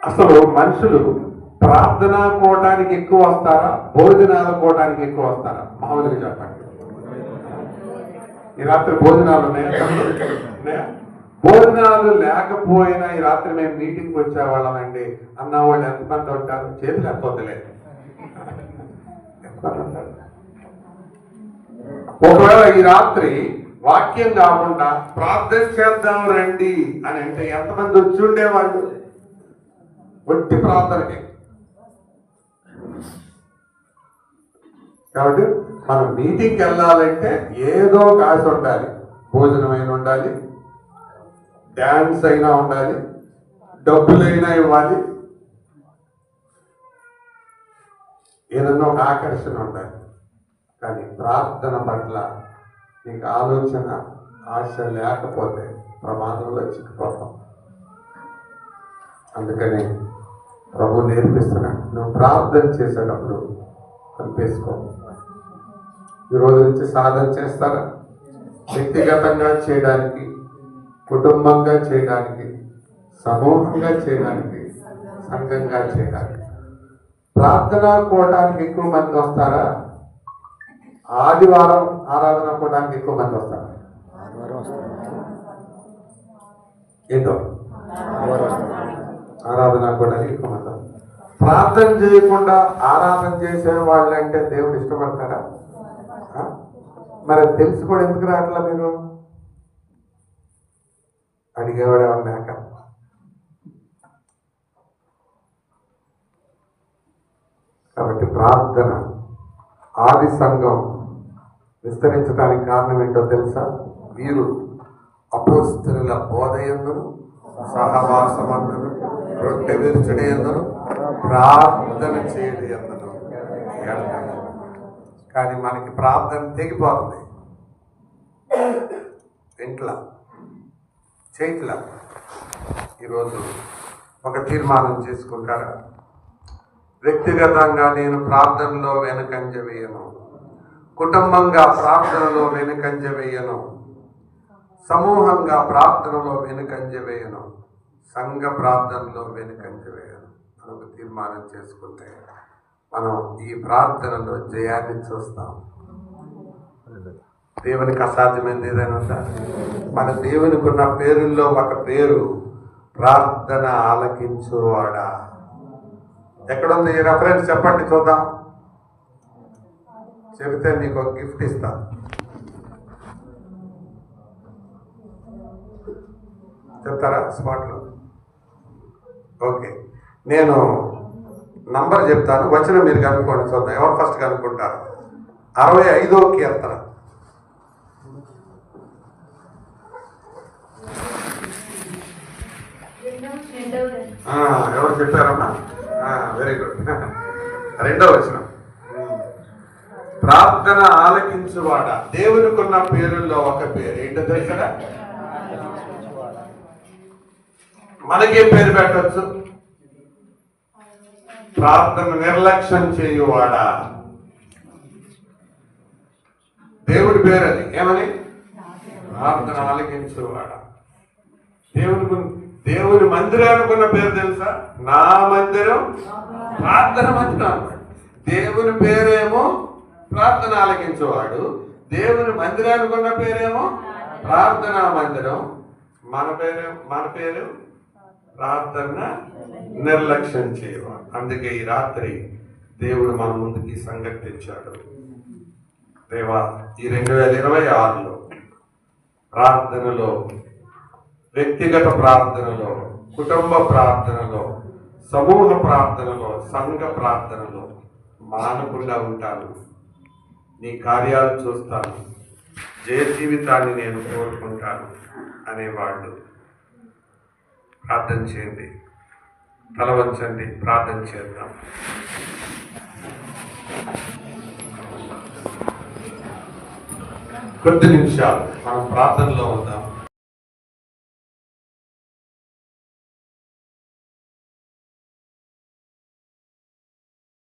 అసలు మనుషులు ప్రార్థనా కూటానికి ఎక్కువ వస్తారా, భోజనాల కూటానికి ఎక్కువ వస్తారా? మామూలుగా చెప్పండి. ఈ రాత్రి భోజనాలు ఉన్నాయా? భోజనాలు లేకపోయినా ఈ రాత్రి మేము మీటింగ్కి వచ్చేవాళ్ళమండి అన్న వాళ్ళు ఎంతమంది ఉంటారు? చేతులు ఎంత వద్దలేదు. ఒకవేళ ఈ రాత్రి వాక్యం కాకుండా ప్రార్థన చేద్దాం రండి అని అంటే ఎంతమంది వచ్చి ఉండేవాళ్ళు? ఒట్టి ప్రార్థనకి. కాబట్టి మనం మీటింగ్కి వెళ్ళాలంటే ఏదో ఒక ఆశ ఉండాలి. భోజనం అయినా ఉండాలి, డ్యాన్స్ అయినా ఉండాలి, డబ్బులైనా ఇవ్వాలి, ఏదన్నా ఒక ఆకర్షణ ఉండాలి. కానీ ప్రార్థన పట్ల నీకు ఆలోచన, ఆశ లేకపోతే ప్రమాదంలో చిక్కిపోతాం. అందుకని ప్రభు నేర్పిస్తున్నాడు, నువ్వు ప్రార్థన చేసేటప్పుడు కనిపేసుకో. ఈరోజు నుంచి సాధన చేస్తారా? వ్యక్తిగతంగా చేయడానికి, కుటుంబంగా చేయడానికి, సమూహంగా చేయడానికి, సంఘంగా చేయడానికి. ప్రార్థన కూడడానికి ఎక్కువ మంది వస్తారా? ఆదివారం ఆరాధన కూడడానికి ఎక్కువ మంది వస్తారా? ఏంటో ఆరాధన కూడడానికి ఎక్కువ మంది. ప్రార్థన చేయకుండా ఆరాధన చేసే వాళ్ళంటే దేవుడు ఇష్టపడతారా? మరి తెలిసి కూడా ఎందుకు రావట్లా మీరు? అడిగేవాడు ఎవరు లేక. కాబట్టి ప్రార్థన ఆది సంఘం విస్తరించడానికి కారణం ఏంటో తెలుసా? వీరు అపోస్తలుల బోధయందును, సహవాసమందును, రొట్టె విరుచుట యందును, ప్రార్థన చేయడం యందును. కానీ మనకి ప్రార్థన తెగిపోతుంది. ఇంట్లో చేయట్లా. ఈరోజు ఒక తీర్మానం చేసుకుంటారా? వ్యక్తిగతంగా నేను ప్రార్థనలో వెనుకంజ వేయను, కుటుంబంగా ప్రార్థనలో వెనుకంజ వేయను, సమూహంగా ప్రార్థనలో వెనుకంజ వేయను, సంఘ ప్రార్థనలో వెనుకంజ వేయను అని ఒక తీర్మానం చేసుకుంటే మనం ఈ ప్రార్థనలో జయాన్ని చూస్తాం. దేవునికి అసాధ్యమైనది ఏదైనా ఉందా? మన దేవునికి ఉన్న పేరుల్లో ఒక పేరు ప్రార్థన ఆలకించువాడా. ఎక్కడుంది ఈ రెఫరెన్స్? చెప్పండి చూద్దాం. చెబితే మీకు ఒక గిఫ్ట్ ఇస్తా. చెప్తారా స్పాట్లో? ఓకే, నేను నంబర్ చెప్తాను, వచనం మీరు కనుక్కోండి. చూద్దాం ఎవరు ఫస్ట్ కనుక్కుంటారు. 65వ కీర్తన. ఎవరు చెప్పారమ్మా? Very good. 2వ వచనం. ప్రార్థన ఆలకించువాడ. దేవునికి ఉన్న పేరుల్లో ఒక పేరు ఏంటో తెలుసా? మనకే పేరు పెట్టచ్చు. ప్రార్థన నిర్లక్ష్యం చేయువాడా. దేవుడి పేరు అది. ఏమని? ప్రార్థన ఆలకించువాడా. దేవుని మందిరానికి ఉన్న పేరు తెలుసా? నా మందిరం ప్రార్థన మందిరం అన్నాడు. దేవుని పేరేమో ప్రార్థన ఆలకించేవాడు, దేవుని మందిరానికి ఉన్న పేరేమో ప్రార్థనా మందిరం. మన పేరు ప్రార్థన నిర్లక్ష్యం చేయవాడు. అందుకే ఈ రాత్రి దేవుడు మన ముందుకి సంగతి తెచ్చాడు. దేవా, ఈ 2026లో ప్రార్థనలో, వ్యక్తిగత ప్రార్థనలో, కుటుంబ ప్రార్థనలో, సమూహ ప్రార్థనలో, సంఘ ప్రార్థనలో మానకుండా ఉంటాను. నీ కార్యాలు చూస్తాను, జయ జీవితాన్ని నేను కోరుకుంటాను అనేవాళ్ళు ప్రార్థన చేయండి. తల వంచండి, ప్రార్థన చేద్దాం. కొద్ది నిమిషాలు మనం ప్రార్థనలో ఉందాం.